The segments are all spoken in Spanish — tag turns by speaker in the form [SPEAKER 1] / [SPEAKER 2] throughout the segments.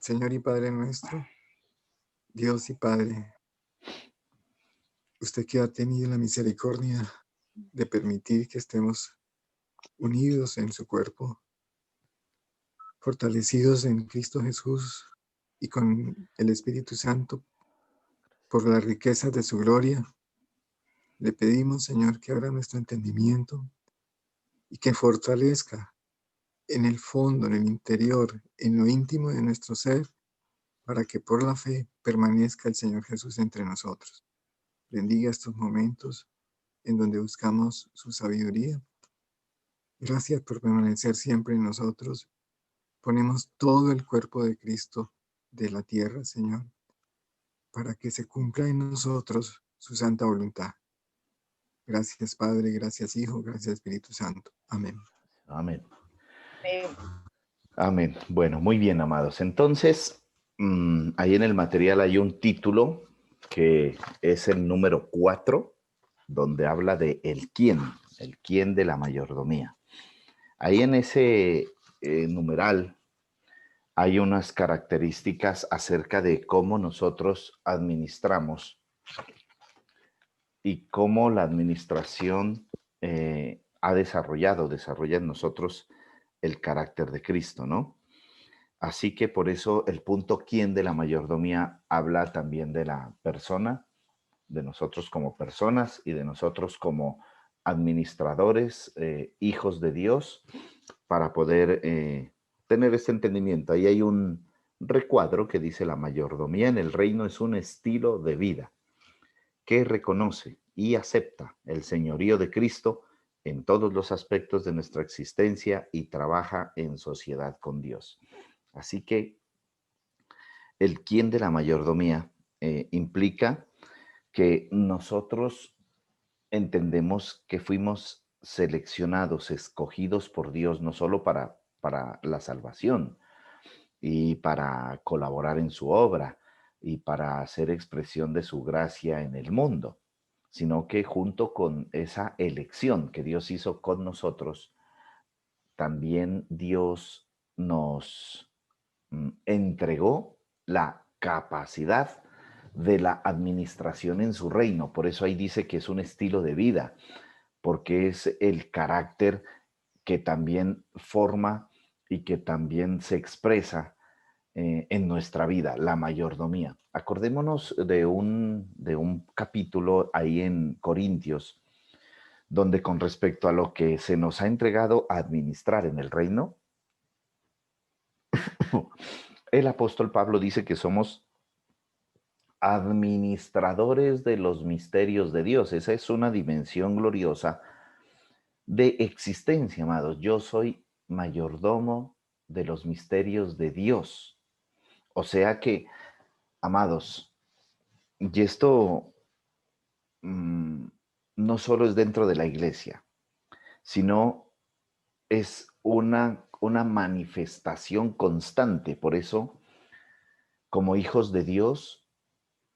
[SPEAKER 1] Señor y Padre nuestro, Dios y Padre, usted que ha tenido la misericordia de permitir que estemos unidos en su cuerpo, fortalecidos en Cristo Jesús y con el Espíritu Santo por las riquezas de su gloria, le pedimos, Señor, que abra nuestro entendimiento y que fortalezca en el fondo, en el interior, en lo íntimo de nuestro ser, para que por la fe permanezca el Señor Jesús entre nosotros. Bendiga estos momentos en donde buscamos su sabiduría. Gracias por permanecer siempre en nosotros. Ponemos todo el cuerpo de Cristo de la tierra, Señor, para que se cumpla en nosotros su santa voluntad. Gracias, Padre, gracias, Hijo, gracias, Espíritu Santo. Amén.
[SPEAKER 2] Amén.
[SPEAKER 3] Amén.
[SPEAKER 2] Amén. Bueno, muy bien, amados. Entonces, ahí en el material hay un título que es el número 4, donde habla de el quién de la mayordomía. Ahí en ese numeral hay unas características acerca de cómo nosotros administramos y cómo la administración desarrolla en nosotros el carácter de Cristo, ¿no? Así que por eso el punto quién de la mayordomía habla también de la persona, de nosotros como personas y de nosotros como administradores, hijos de Dios, para poder tener este entendimiento. Ahí hay un recuadro que dice: la mayordomía en el reino es un estilo de vida que reconoce y acepta el señorío de Cristo en todos los aspectos de nuestra existencia y trabaja en sociedad con Dios. Así que el quién de la mayordomía implica que nosotros entendemos que fuimos seleccionados, escogidos por Dios, no solo para la salvación y para colaborar en su obra y para hacer expresión de su gracia en el mundo, sino que junto con esa elección que Dios hizo con nosotros, también Dios nos entregó la capacidad de la administración en su reino. Por eso ahí dice que es un estilo de vida, porque es el carácter que también forma y que también se expresa en nuestra vida, la mayordomía. Acordémonos de un capítulo ahí en Corintios, donde con respecto a lo que se nos ha entregado a administrar en el reino, el apóstol Pablo dice que somos administradores de los misterios de Dios. Esa es una dimensión gloriosa de existencia, amados. Yo soy mayordomo de los misterios de Dios. O sea que, amados, y esto no solo es dentro de la iglesia, sino es una manifestación constante. Por eso, como hijos de Dios,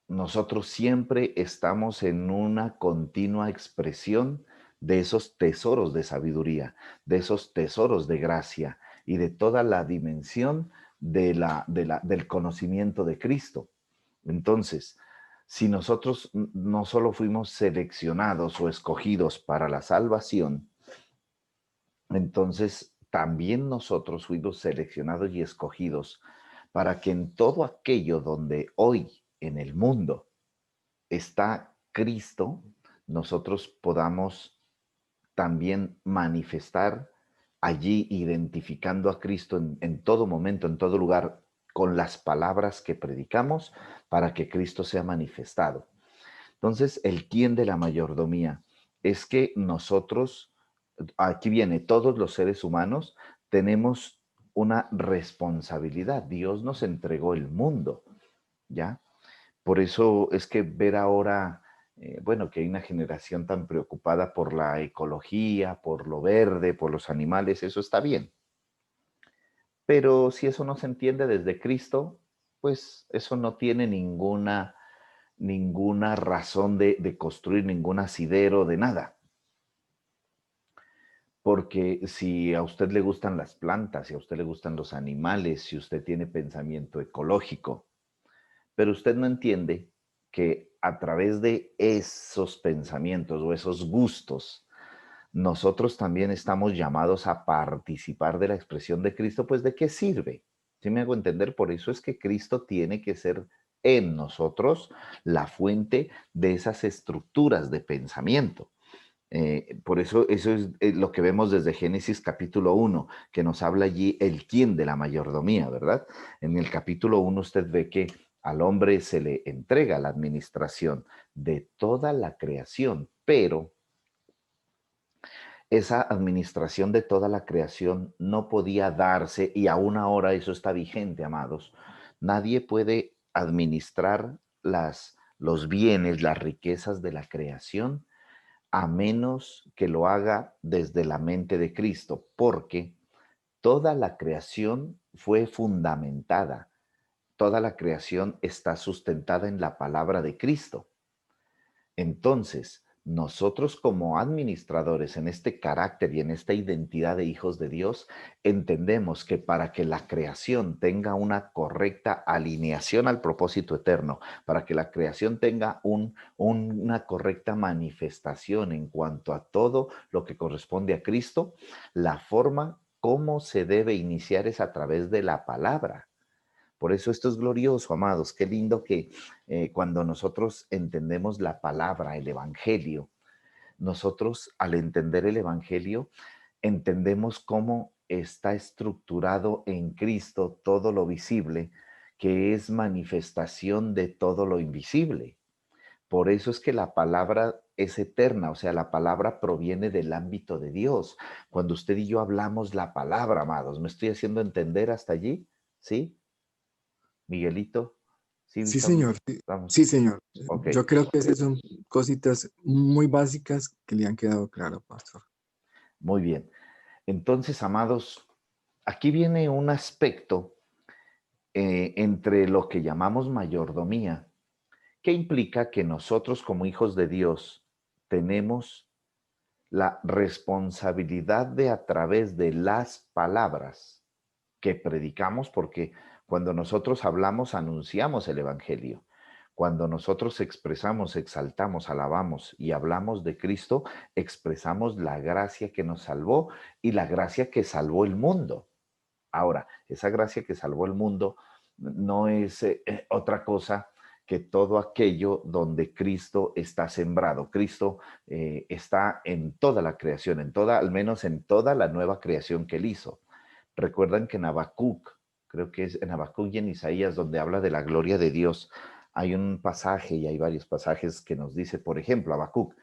[SPEAKER 2] nosotros siempre estamos en una continua expresión de esos tesoros de sabiduría, de esos tesoros de gracia y de toda la dimensión del conocimiento de Cristo. Entonces, si nosotros no solo fuimos seleccionados o escogidos para la salvación, entonces también nosotros fuimos seleccionados y escogidos para que en todo aquello donde hoy en el mundo está Cristo, nosotros podamos también manifestar allí, identificando a Cristo en todo momento, en todo lugar, con las palabras que predicamos, para que Cristo sea manifestado. Entonces, el quién de la mayordomía es que nosotros, aquí viene, todos los seres humanos tenemos una responsabilidad. Dios nos entregó el mundo, ¿ya? Por eso es que ver ahora, bueno, que hay una generación tan preocupada por la ecología, por lo verde, por los animales, eso está bien. Pero si eso no se entiende desde Cristo, pues eso no tiene ninguna razón de construir ningún asidero de nada. Porque si a usted le gustan las plantas, si a usted le gustan los animales, si usted tiene pensamiento ecológico, pero usted no entiende que a través de esos pensamientos o esos gustos, nosotros también estamos llamados a participar de la expresión de Cristo, pues ¿de qué sirve? ¿Sí me hago entender? Por eso es que Cristo tiene que ser en nosotros la fuente de esas estructuras de pensamiento. Por eso eso es lo que vemos desde Génesis capítulo 1, que nos habla allí el quién de la mayordomía, ¿verdad? En el capítulo 1 usted ve que al hombre se le entrega la administración de toda la creación, pero esa administración de toda la creación no podía darse, y aún ahora eso está vigente, amados. Nadie puede administrar los bienes, las riquezas de la creación a menos que lo haga desde la mente de Cristo, porque toda la creación fue fundamentada, toda la creación está sustentada en la palabra de Cristo. Entonces, nosotros como administradores en este carácter y en esta identidad de hijos de Dios, entendemos que para que la creación tenga una correcta alineación al propósito eterno, para que la creación tenga una correcta manifestación en cuanto a todo lo que corresponde a Cristo, la forma como se debe iniciar es a través de la palabra. Por eso esto es glorioso, amados. Qué lindo que cuando nosotros entendemos la palabra, el Evangelio, nosotros al entender el Evangelio, entendemos cómo está estructurado en Cristo todo lo visible, que es manifestación de todo lo invisible. Por eso es que la palabra es eterna, o sea, la palabra proviene del ámbito de Dios. Cuando usted y yo hablamos la palabra, amados, ¿me estoy haciendo entender hasta allí? ¿Sí? Miguelito, sí,
[SPEAKER 1] Sí,
[SPEAKER 2] estamos,
[SPEAKER 1] señor. Sí,
[SPEAKER 2] estamos,
[SPEAKER 1] sí, señor.
[SPEAKER 2] ok,
[SPEAKER 1] Yo creo que esas son cositas muy básicas que le han quedado claro, pastor.
[SPEAKER 2] muy bien. Entonces, amados, aquí viene un aspecto entre lo que llamamos mayordomía, que implica que nosotros como hijos de Dios tenemos la responsabilidad de a través de las palabras que predicamos, porque cuando nosotros hablamos, anunciamos el Evangelio. Cuando nosotros expresamos, exaltamos, alabamos y hablamos de Cristo, expresamos la gracia que nos salvó y la gracia que salvó el mundo. Ahora, esa gracia que salvó el mundo no es otra cosa que todo aquello donde Cristo está sembrado. Cristo está en toda la creación, en toda, al menos en toda la nueva creación que él hizo. Recuerdan que en Habacuc, creo que es en Habacuc y en Isaías, donde habla de la gloria de Dios, hay un pasaje y hay varios pasajes que nos dice, por ejemplo, Habacuc,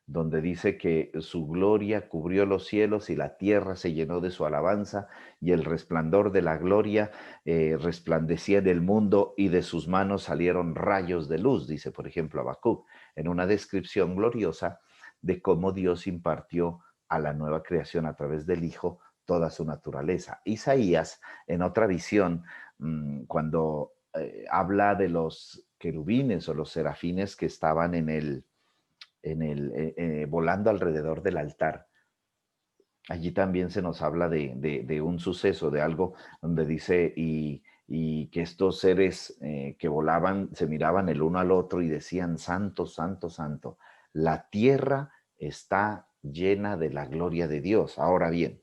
[SPEAKER 2] donde dice que su gloria cubrió los cielos y la tierra se llenó de su alabanza y el resplandor de la gloria resplandecía en el mundo y de sus manos salieron rayos de luz, dice por ejemplo Habacuc, en una descripción gloriosa de cómo Dios impartió a la nueva creación a través del Hijo toda su naturaleza. Isaías, en otra visión, cuando habla de los querubines o los serafines que estaban volando alrededor del altar. Allí también se nos habla de un suceso, de algo donde dice, y que estos seres que volaban se miraban el uno al otro y decían, Santo, Santo, Santo, la tierra está llena de la gloria de Dios. Ahora bien,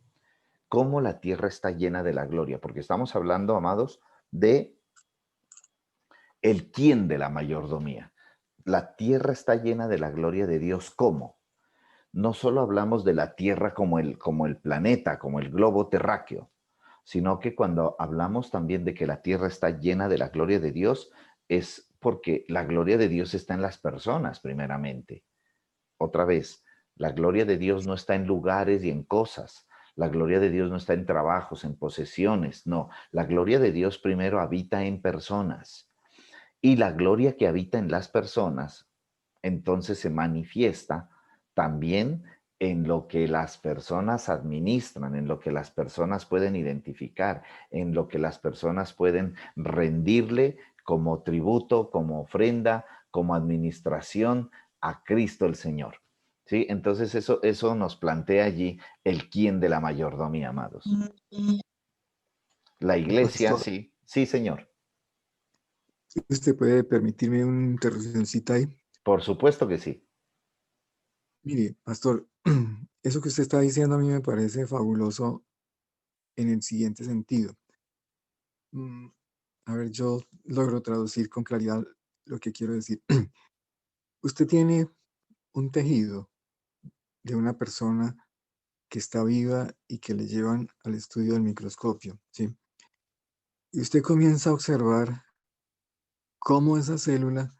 [SPEAKER 2] ¿cómo la tierra está llena de la gloria? Porque estamos hablando, amados, de el quién de la mayordomía. La tierra está llena de la gloria de Dios. ¿Cómo? No solo hablamos de la Tierra como el planeta, como el globo terráqueo, sino que cuando hablamos también de que la Tierra está llena de la gloria de Dios, es porque la gloria de Dios está en las personas, primeramente. Otra vez, la gloria de Dios no está en lugares y en cosas. La gloria de Dios no está en trabajos, en posesiones. No, la gloria de Dios primero habita en personas. Y la gloria que habita en las personas, entonces se manifiesta también en lo que las personas administran, en lo que las personas pueden identificar, en lo que las personas pueden rendirle como tributo, como ofrenda, como administración a Cristo el Señor. ¿sí? Entonces eso nos plantea allí el quién de la mayordomía, amados. La iglesia,
[SPEAKER 1] Pastor,
[SPEAKER 2] sí, sí, señor.
[SPEAKER 1] si usted puede permitirme una interrupcióncita ahí.
[SPEAKER 2] Por supuesto que sí.
[SPEAKER 1] Mire, pastor, eso que usted está diciendo a mí me parece fabuloso en el siguiente sentido. Mm, a ver, yo logro traducir con claridad lo que quiero decir. Usted tiene un tejido de una persona que está viva y que le llevan al estudio del microscopio, ¿sí? Y usted comienza a observar cómo esa célula,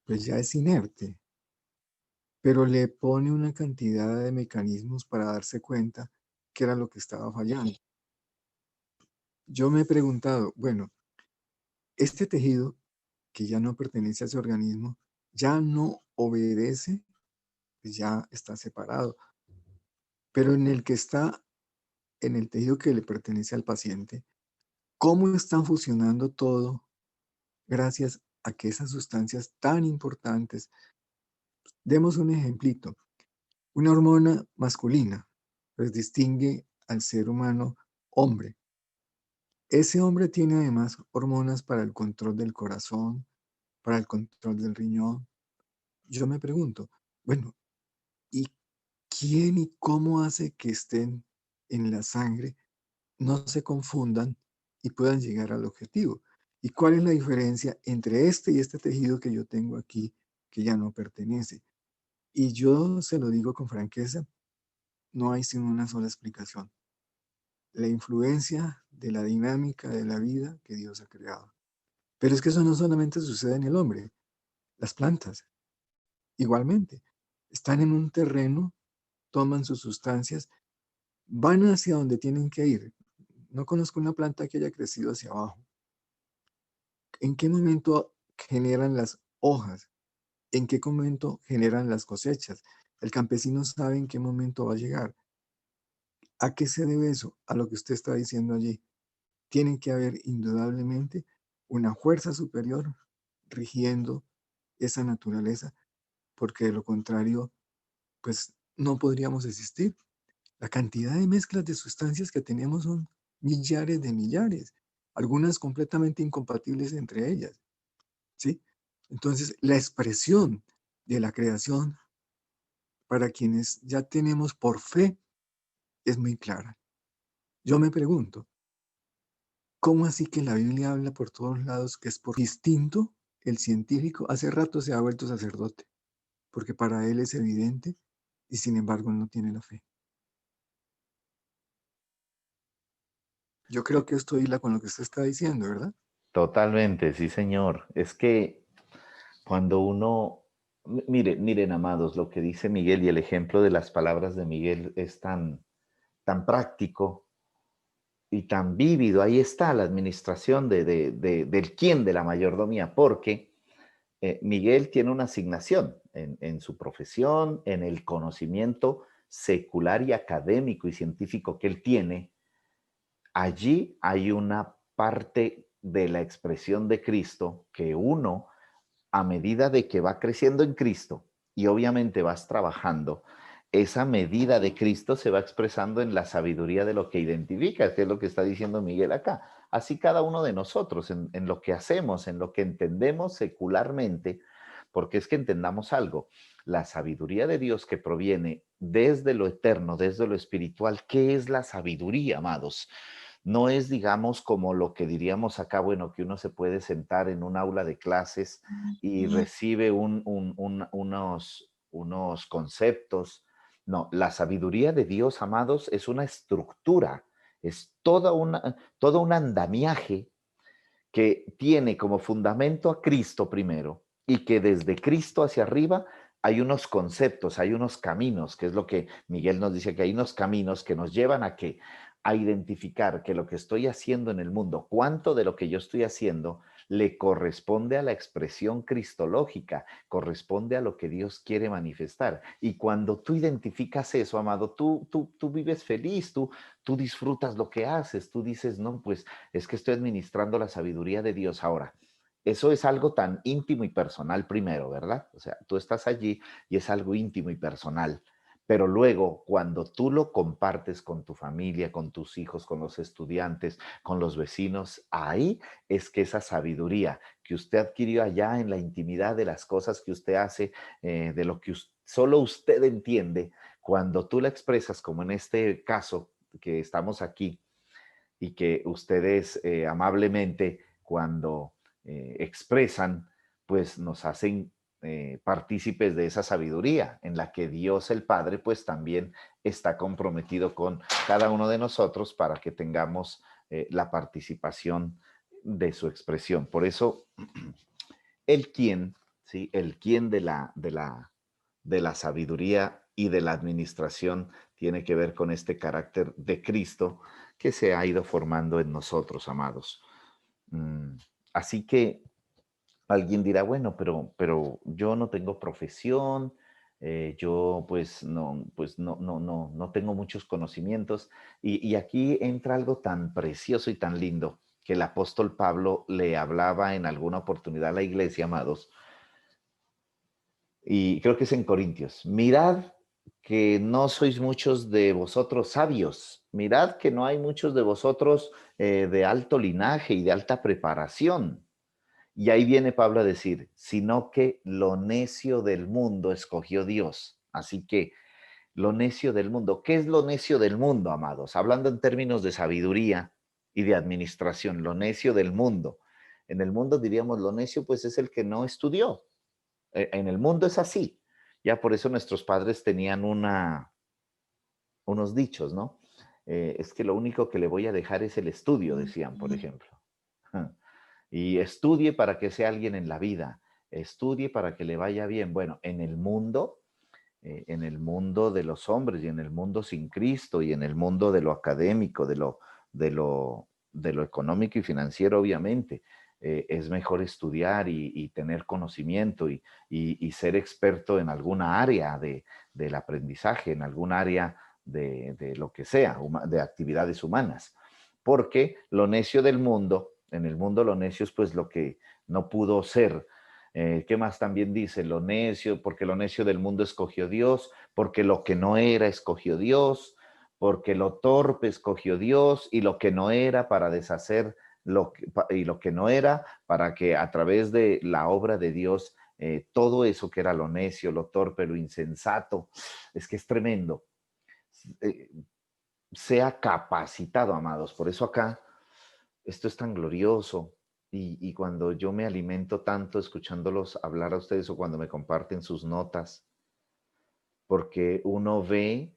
[SPEAKER 1] pues ya es inerte, pero le pone una cantidad de mecanismos para darse cuenta qué era lo que estaba fallando. Yo me he preguntado, bueno, este tejido que ya no pertenece a ese organismo, ya no obedece, pues ya está separado, pero en el que está, en el tejido que le pertenece al paciente, ¿cómo están fusionando todo gracias a que esas sustancias tan importantes? Demos un ejemplito. Una hormona masculina, pues distingue al ser humano hombre. Ese hombre tiene además hormonas para el control del corazón, para el control del riñón. Yo me pregunto, bueno, ¿y quién y cómo hace que estén en la sangre, no se confundan y puedan llegar al objetivo? ¿Y cuál es la diferencia entre este y este tejido que yo tengo aquí que ya no pertenece? Y yo se lo digo con franqueza, no hay sino una sola explicación: la influencia de la dinámica de la vida que Dios ha creado. Pero es que eso no solamente sucede en el hombre, las plantas igualmente están en un terreno, toman sus sustancias, van hacia donde tienen que ir. No conozco una planta que haya crecido hacia abajo. ¿En qué momento generan las hojas? ¿En qué momento generan las cosechas? El campesino sabe en qué momento va a llegar. ¿A qué se debe eso? A lo que usted está diciendo allí. Tiene que haber indudablemente una fuerza superior rigiendo esa naturaleza, porque de lo contrario, pues no podríamos existir. La cantidad de mezclas de sustancias que tenemos son millares de millares, algunas completamente incompatibles entre ellas, ¿sí? Entonces, la expresión de la creación para quienes ya tenemos por fe es muy clara. Yo me pregunto, ¿cómo así que la Biblia habla por todos lados que es por distinto? El científico hace rato se ha vuelto sacerdote, porque para él es evidente y sin embargo no tiene la fe. Yo creo que esto hila con lo que usted está diciendo, ¿verdad?
[SPEAKER 2] Totalmente, sí, señor. Es que cuando uno, miren, amados, lo que dice Miguel y el ejemplo de las palabras de Miguel es tan práctico y tan vívido. Ahí está la administración del quién de la mayordomía, porque Miguel tiene una asignación en su profesión, en el conocimiento secular y académico y científico que él tiene. Allí hay una parte de la expresión de Cristo que uno, a medida de que va creciendo en Cristo y obviamente vas trabajando, esa medida de Cristo se va expresando en la sabiduría de lo que identifica, que es lo que está diciendo Miguel acá. Así cada uno de nosotros, en lo que hacemos, en lo que entendemos secularmente, porque es que entendamos algo, la sabiduría de Dios que proviene desde lo eterno, desde lo espiritual. ¿Qué es la sabiduría, amados? No es, digamos, como lo que diríamos acá, bueno, que uno se puede sentar en un aula de clases y recibe unos conceptos. No, la sabiduría de Dios, amados, es una estructura, es todo un andamiaje que tiene como fundamento a Cristo primero y que desde Cristo hacia arriba hay unos conceptos, hay unos caminos, que es lo que Miguel nos dice, que hay unos caminos que nos llevan a qué, a identificar que lo que estoy haciendo en el mundo, cuánto de lo que yo estoy haciendo le corresponde a la expresión cristológica, corresponde a lo que Dios quiere manifestar. Y cuando tú identificas eso, amado, tú vives feliz, tú disfrutas lo que haces, tú dices, no, pues es que estoy administrando la sabiduría de Dios ahora. eso es algo tan íntimo y personal primero, ¿verdad? O sea, tú estás allí y es algo íntimo y personal. Pero luego, cuando tú lo compartes con tu familia, con tus hijos, con los estudiantes, con los vecinos, ahí es que esa sabiduría que usted adquirió allá en la intimidad de las cosas que usted hace, de lo que solo usted entiende, cuando tú la expresas, como en este caso que estamos aquí, y que ustedes amablemente cuando expresan, pues nos hacen partícipes de esa sabiduría en la que Dios el Padre pues también está comprometido con cada uno de nosotros para que tengamos la participación de su expresión. Por eso el quién, ¿sí? El quién de la sabiduría y de la administración tiene que ver con este carácter de Cristo que se ha ido formando en nosotros, amados. Mm, Así que alguien dirá, bueno, pero yo no tengo profesión, yo pues no tengo muchos conocimientos. Y aquí entra algo tan precioso y tan lindo que el apóstol Pablo le hablaba en alguna oportunidad a la iglesia, amados, y creo que es en Corintios. Mirad que no sois muchos de vosotros sabios. Mirad que no hay muchos de vosotros de alto linaje y de alta preparación. Y ahí viene Pablo a decir, sino que lo necio del mundo escogió Dios. Así que lo necio del mundo. ¿Qué es lo necio del mundo, amados? Hablando en términos de sabiduría y de administración, lo necio del mundo. En el mundo diríamos lo necio, pues es el que no estudió, en el mundo es así. Ya por eso nuestros padres tenían unos dichos, ¿no? Es que lo único que le voy a dejar es el estudio, decían, por ejemplo. Y estudie para que sea alguien en la vida, estudie para que le vaya bien. Bueno, en el mundo de los hombres y en el mundo sin Cristo y en el mundo de lo académico, de lo económico y financiero, obviamente, es mejor estudiar y tener conocimiento y ser experto en alguna área del aprendizaje, en algún área de lo que sea, de actividades humanas. Porque lo necio del mundo, en el mundo lo necio es pues lo que no pudo ser. ¿Qué más también dice? Lo necio, porque lo necio del mundo escogió Dios, porque lo que no era escogió Dios, porque lo torpe escogió Dios y lo que no era para deshacer y lo que no era para que a través de la obra de Dios, todo eso que era lo necio, lo torpe, lo insensato, es que es tremendo, eh, sea capacitado, amados. Por eso acá esto es tan glorioso. Y cuando yo me alimento tanto escuchándolos hablar a ustedes o cuando me comparten sus notas, porque uno ve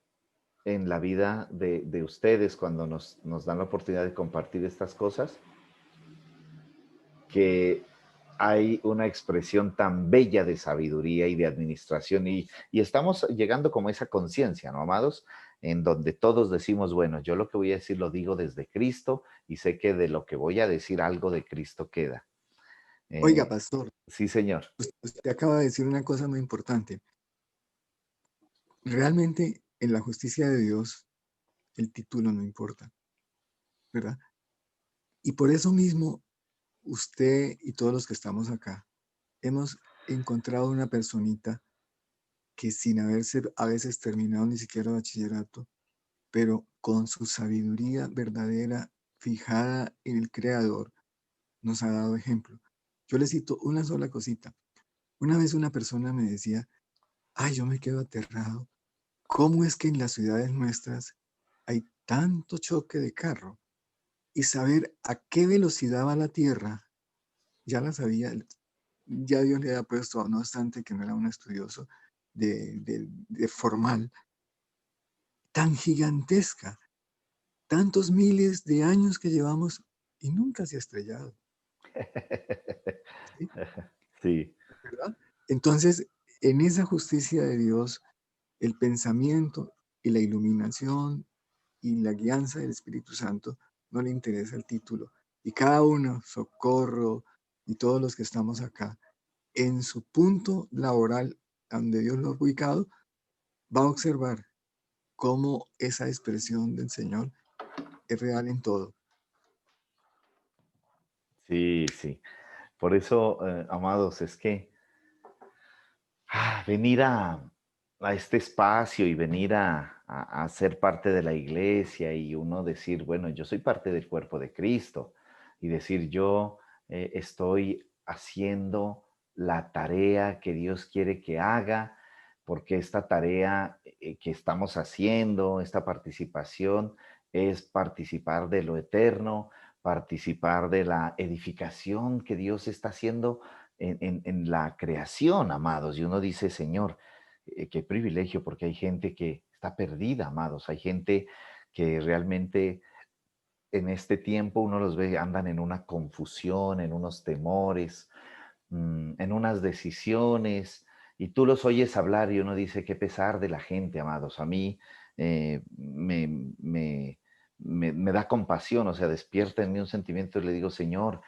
[SPEAKER 2] en la vida de ustedes cuando nos dan la oportunidad de compartir estas cosas, que hay una expresión tan bella de sabiduría y de administración y estamos llegando como a esa conciencia, ¿no, amados? En donde todos decimos, bueno, yo lo que voy a decir lo digo desde Cristo y sé que de lo que voy a decir algo de Cristo queda.
[SPEAKER 1] Oiga,
[SPEAKER 2] Eh,
[SPEAKER 1] pastor,
[SPEAKER 2] sí, señor.
[SPEAKER 1] usted acaba de decir una cosa muy importante. Realmente en la justicia de Dios el título no importa, ¿verdad? Y por eso mismo usted y todos los que estamos acá hemos encontrado una personita que sin haberse a veces terminado ni siquiera bachillerato, pero con su sabiduría verdadera fijada en el Creador, nos ha dado ejemplo. Yo le cito una sola cosita. Una vez una persona me decía, ay, yo me quedo aterrado. ¿Cómo es que en las ciudades nuestras hay tanto choque de carro? Y saber a qué velocidad va la Tierra, ya la sabía, ya Dios le había puesto, no obstante que no era un estudioso de formal, tan gigantesca, tantos miles de años que llevamos y nunca se ha estrellado, ¿sí?
[SPEAKER 2] Sí,
[SPEAKER 1] ¿Verdad? Entonces, en esa justicia de Dios, el pensamiento y la iluminación y la guianza del Espíritu Santo no le interesa el título. Y cada uno, Socorro y todos los que estamos acá, en su punto laboral, donde Dios lo ha ubicado, va a observar cómo esa expresión del Señor es real en todo.
[SPEAKER 2] sí, sí. Por eso, amados, es que venir a este espacio y venir a ser parte de la iglesia y uno decir, bueno, yo soy parte del cuerpo de Cristo y decir, yo estoy haciendo la tarea que Dios quiere que haga, porque esta tarea que estamos haciendo, esta participación, es participar de lo eterno, participar de la edificación que Dios está haciendo en la creación, amados. Y uno dice, Señor, qué privilegio, porque hay gente que está perdida, amados. Hay gente que realmente en este tiempo uno los ve, andan en una confusión, en unos temores, en unas decisiones, y tú los oyes hablar y uno dice, qué pesar de la gente, amados. A mí me da compasión, o sea, despierta en mí un sentimiento y le digo, Señor,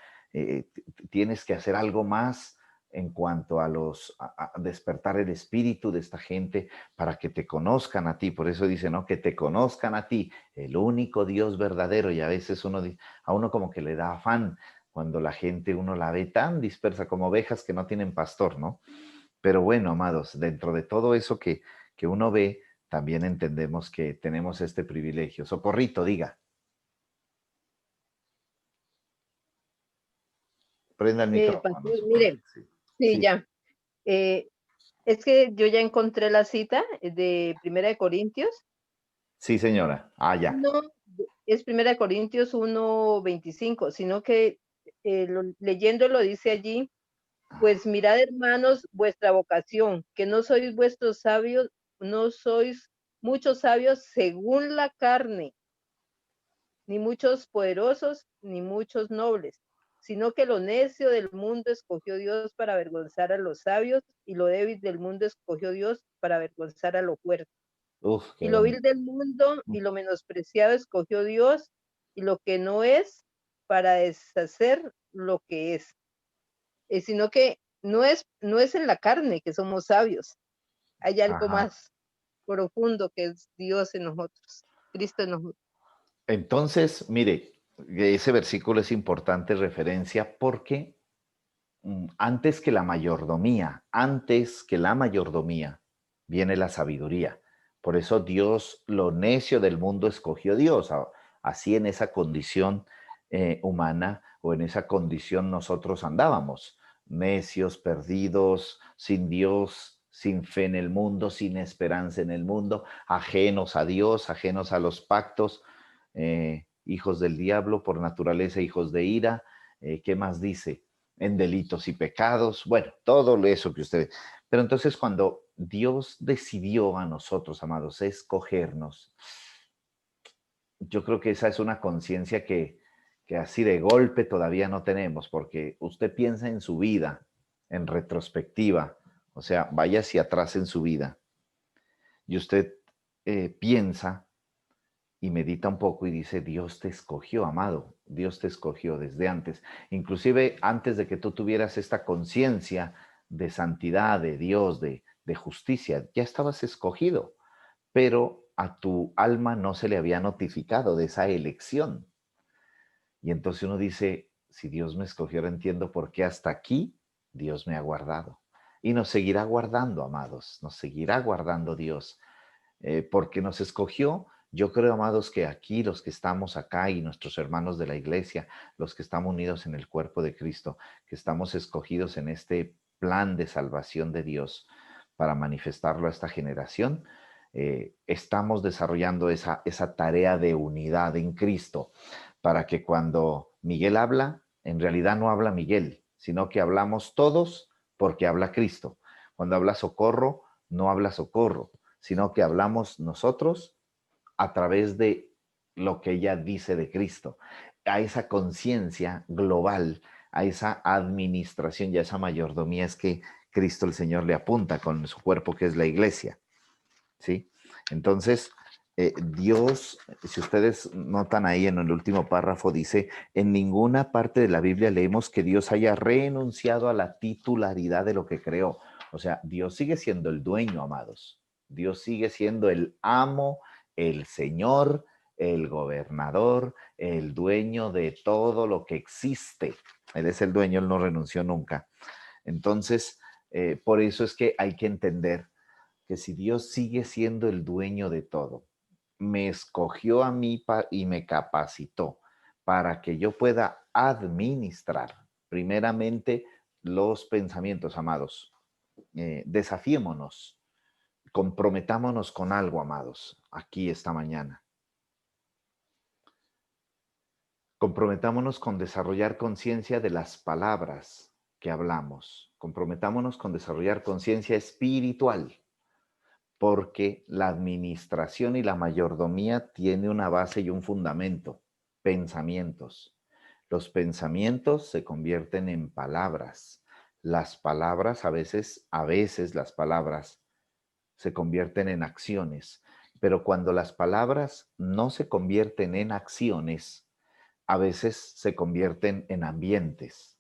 [SPEAKER 2] tienes que hacer algo más en cuanto a a despertar el espíritu de esta gente para que te conozcan a ti. Por eso dice, ¿no? Que te conozcan a ti, el único Dios verdadero. Y a veces a uno como que le da afán cuando la gente uno la ve tan dispersa como ovejas que no tienen pastor, ¿no? Pero bueno, amados, dentro de todo eso que uno ve, también entendemos que tenemos este privilegio. Socorrito, diga, prenda el micrófono,
[SPEAKER 3] Pastor, mire,
[SPEAKER 2] Socorrito. Sí,
[SPEAKER 3] sí,
[SPEAKER 2] sí,
[SPEAKER 3] ya. Eh, es que yo ya encontré la cita de Primera de Corintios.
[SPEAKER 2] sí, señora. Ah, ya.
[SPEAKER 3] No es Primera de Corintios 1:25, sino que leyéndolo dice allí, pues mirad, hermanos, vuestra vocación, que no sois vuestros sabios, no sois muchos sabios según la carne, ni muchos poderosos, ni muchos nobles, sino que lo necio del mundo escogió Dios para avergonzar a los sabios, y lo débil del mundo escogió Dios para avergonzar a lo fuerte.
[SPEAKER 2] Uf, qué
[SPEAKER 3] Y lo vil
[SPEAKER 2] bonito.
[SPEAKER 3] del mundo y lo menospreciado escogió Dios, y lo que no es, para deshacer lo que es. Sino que no es en la carne que somos sabios, hay algo
[SPEAKER 2] Ajá.
[SPEAKER 3] más profundo que es Dios en nosotros, Cristo en nosotros.
[SPEAKER 2] Entonces, mire, ese versículo es importante referencia porque antes que la mayordomía, viene la sabiduría. Por eso Dios, lo necio del mundo, escogió Dios. Así en esa condición humana o en esa condición nosotros andábamos, necios, perdidos, sin Dios, sin fe en el mundo, sin esperanza en el mundo, ajenos a Dios, ajenos a los pactos, hijos del diablo por naturaleza, hijos de ira. ¿Qué más dice? En delitos y pecados, bueno, todo eso que usted... Pero entonces cuando Dios decidió a nosotros, amados, escogernos, yo creo que esa es una conciencia que así de golpe todavía no tenemos, porque usted piensa en su vida, en retrospectiva, o sea, vaya hacia atrás en su vida, y usted piensa y medita un poco y dice, Dios te escogió, amado, Dios te escogió desde antes, inclusive antes de que tú tuvieras esta conciencia de santidad, de Dios, de justicia, ya estabas escogido, pero a tu alma no se le había notificado de esa elección. Y entonces uno dice, si Dios me escogió, ahora entiendo por qué hasta aquí Dios me ha guardado. Y nos seguirá guardando, amados, nos seguirá guardando Dios porque nos escogió. Yo creo, amados, que aquí los que estamos acá y nuestros hermanos de la iglesia, los que estamos unidos en el cuerpo de Cristo, que estamos escogidos en este plan de salvación de Dios para manifestarlo a esta generación, estamos desarrollando esa tarea de unidad en Cristo para que cuando Miguel habla, en realidad no habla Miguel, sino que hablamos todos porque habla Cristo. Cuando habla Socorro, no habla Socorro, sino que hablamos nosotros a través de lo que ella dice de Cristo, a esa conciencia global, a esa administración y a esa mayordomía es que Cristo el Señor le apunta con su cuerpo que es la iglesia, ¿sí? Entonces, Dios, si ustedes notan ahí en el último párrafo, dice, en ninguna parte de la Biblia leemos que Dios haya renunciado a la titularidad de lo que creó. O sea, Dios sigue siendo el dueño, amados. Dios sigue siendo el amo, el Señor, el gobernador, el dueño de todo lo que existe. Él es el dueño, Él no renunció nunca. Entonces, por eso es que hay que entender que si Dios sigue siendo el dueño de todo, me escogió a mí y me capacitó para que yo pueda administrar primeramente los pensamientos, amados. Desafiémonos, comprometámonos con algo, amados, aquí esta mañana. Comprometámonos con desarrollar conciencia de las palabras que hablamos. Comprometámonos con desarrollar conciencia espiritual, porque la administración y la mayordomía tiene una base y un fundamento: pensamientos. Los pensamientos se convierten en palabras. Las palabras, a veces las palabras se convierten en acciones. Pero cuando las palabras no se convierten en acciones, a veces se convierten en ambientes.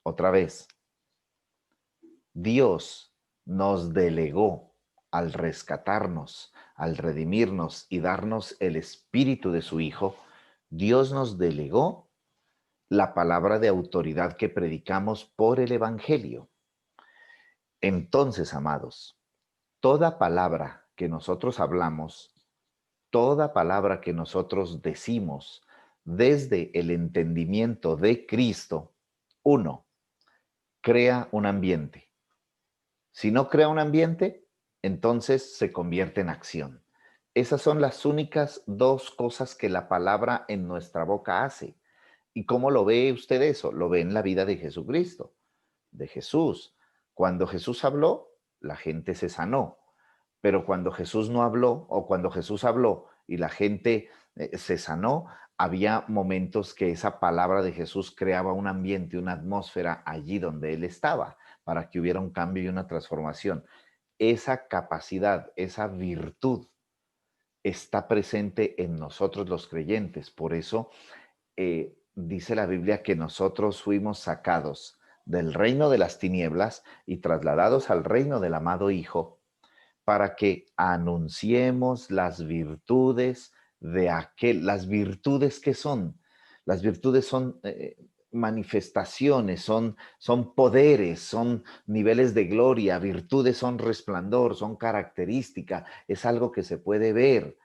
[SPEAKER 2] Otra vez, Dios nos delegó al rescatarnos, al redimirnos y darnos el espíritu de su Hijo. Dios nos delegó la palabra de autoridad que predicamos por el Evangelio. Entonces, amados, toda palabra que nosotros hablamos, toda palabra que nosotros decimos desde el entendimiento de Cristo, uno, crea un ambiente. Si no crea un ambiente, entonces se convierte en acción. Esas son las únicas dos cosas que la palabra en nuestra boca hace. ¿Y cómo lo ve usted eso? Lo ve en la vida de Jesucristo, de Jesús. Cuando Jesús habló, la gente se sanó. Pero cuando Jesús no habló, o cuando Jesús habló y la gente se sanó, había momentos que esa palabra de Jesús creaba un ambiente, una atmósfera allí donde Él estaba, para que hubiera un cambio y una transformación. Esa capacidad, esa virtud está presente en nosotros los creyentes. Por eso dice la Biblia que nosotros fuimos sacados del reino de las tinieblas y trasladados al reino del amado Hijo, para que anunciemos las virtudes de aquel. Las virtudes, ¿qué son? Las virtudes son manifestaciones, son poderes, son niveles de gloria. Virtudes son resplandor, son característica, es algo que se puede ver.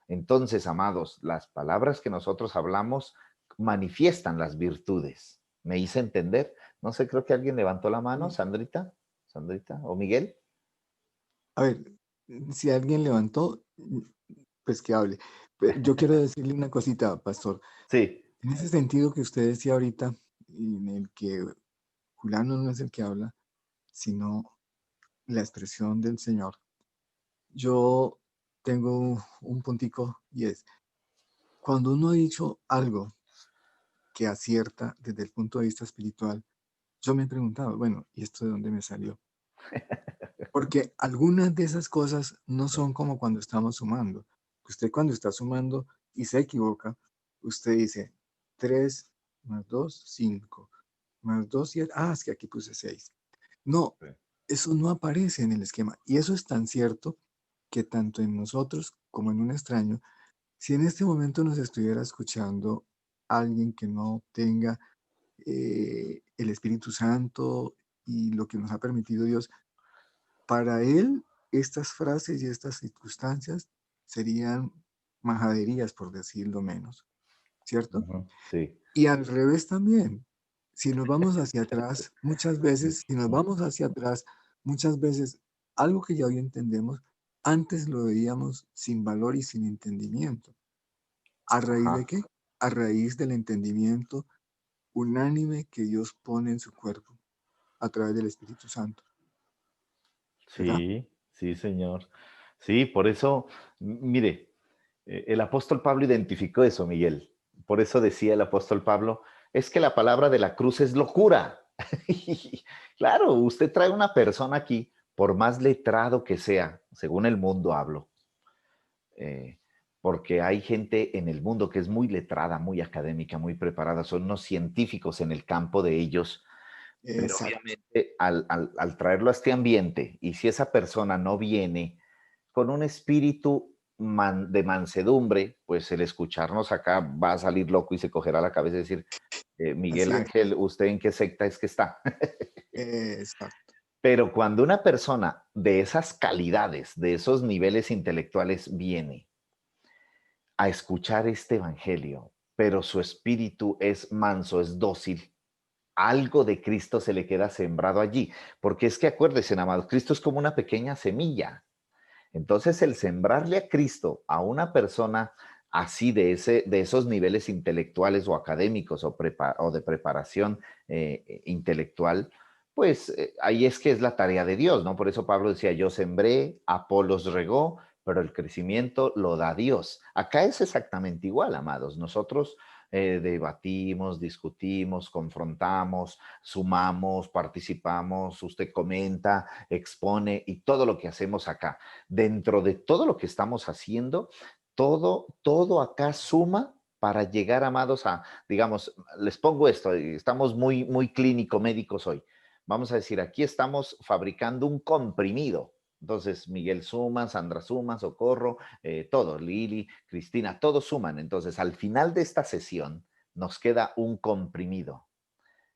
[SPEAKER 2] Entonces, amados, las palabras que nosotros hablamos manifiestan las virtudes. ¿Me hice entender? No sé, creo que alguien levantó la mano, Sandrita, o Miguel.
[SPEAKER 1] A ver, si alguien levantó, pues que hable. Yo quiero decirle una cosita, pastor.
[SPEAKER 2] Sí.
[SPEAKER 1] En ese sentido que usted decía ahorita, en el que Julano no es el que habla, sino la expresión del Señor. Yo tengo un puntico y es, cuando uno ha dicho algo que acierta desde el punto de vista espiritual, yo me he preguntado, bueno, ¿y esto de dónde me salió? Porque algunas de esas cosas no son como cuando estamos sumando. Usted cuando está sumando y se equivoca, usted dice 3 más 2, 5, más 2, 7, es que aquí puse 6. No, eso no aparece en el esquema. Y eso es tan cierto que tanto en nosotros como en un extraño, si en este momento nos estuviera escuchando alguien que no tenga el Espíritu Santo y lo que nos ha permitido Dios, para él estas frases y estas circunstancias serían majaderías, por decirlo menos, ¿cierto?
[SPEAKER 2] Sí.
[SPEAKER 1] Y al revés también. Si nos vamos hacia atrás, muchas veces, algo que ya hoy entendemos, antes lo veíamos sin valor y sin entendimiento. ¿A raíz de qué? A raíz del entendimiento unánime que Dios pone en su cuerpo a través del Espíritu Santo. ¿Verdad?
[SPEAKER 2] Sí, sí, Señor. Sí, por eso, mire, el apóstol Pablo identificó eso, Miguel. Por eso decía el apóstol Pablo, es que la palabra de la cruz es locura. Claro, usted trae una persona aquí, por más letrado que sea, según el mundo hablo, porque hay gente en el mundo que es muy letrada, muy académica, muy preparada, son unos científicos en el campo de ellos, pero
[SPEAKER 1] Exacto.
[SPEAKER 2] obviamente al traerlo a este ambiente, y si esa persona no viene con un espíritu de mansedumbre, pues el escucharnos acá va a salir loco y se cogerá la cabeza y decir, Miguel
[SPEAKER 1] Así es.
[SPEAKER 2] Ángel, ¿usted en qué secta es que está?
[SPEAKER 1] Exacto.
[SPEAKER 2] Pero cuando una persona de esas calidades, de esos niveles intelectuales viene a escuchar este evangelio, pero su espíritu es manso, es dócil, algo de Cristo se le queda sembrado allí. Porque es que acuérdense, amados, Cristo es como una pequeña semilla. Entonces, el sembrarle a Cristo a una persona así de esos niveles intelectuales o académicos o de preparación intelectual, pues ahí es que es la tarea de Dios, ¿no? Por eso Pablo decía, yo sembré, Apolos regó, pero el crecimiento lo da Dios. Acá es exactamente igual, amados. Nosotros debatimos, discutimos, confrontamos, sumamos, participamos, usted comenta, expone y todo lo que hacemos acá. Dentro de todo lo que estamos haciendo, todo acá suma para llegar, amados, a, digamos, les pongo esto, estamos muy clínico médicos hoy. Vamos a decir, aquí estamos fabricando un comprimido. Entonces, Miguel suma, Sandra suma, Socorro, todos, Lili, Cristina, todos suman. Entonces, al final de esta sesión, nos queda un comprimido,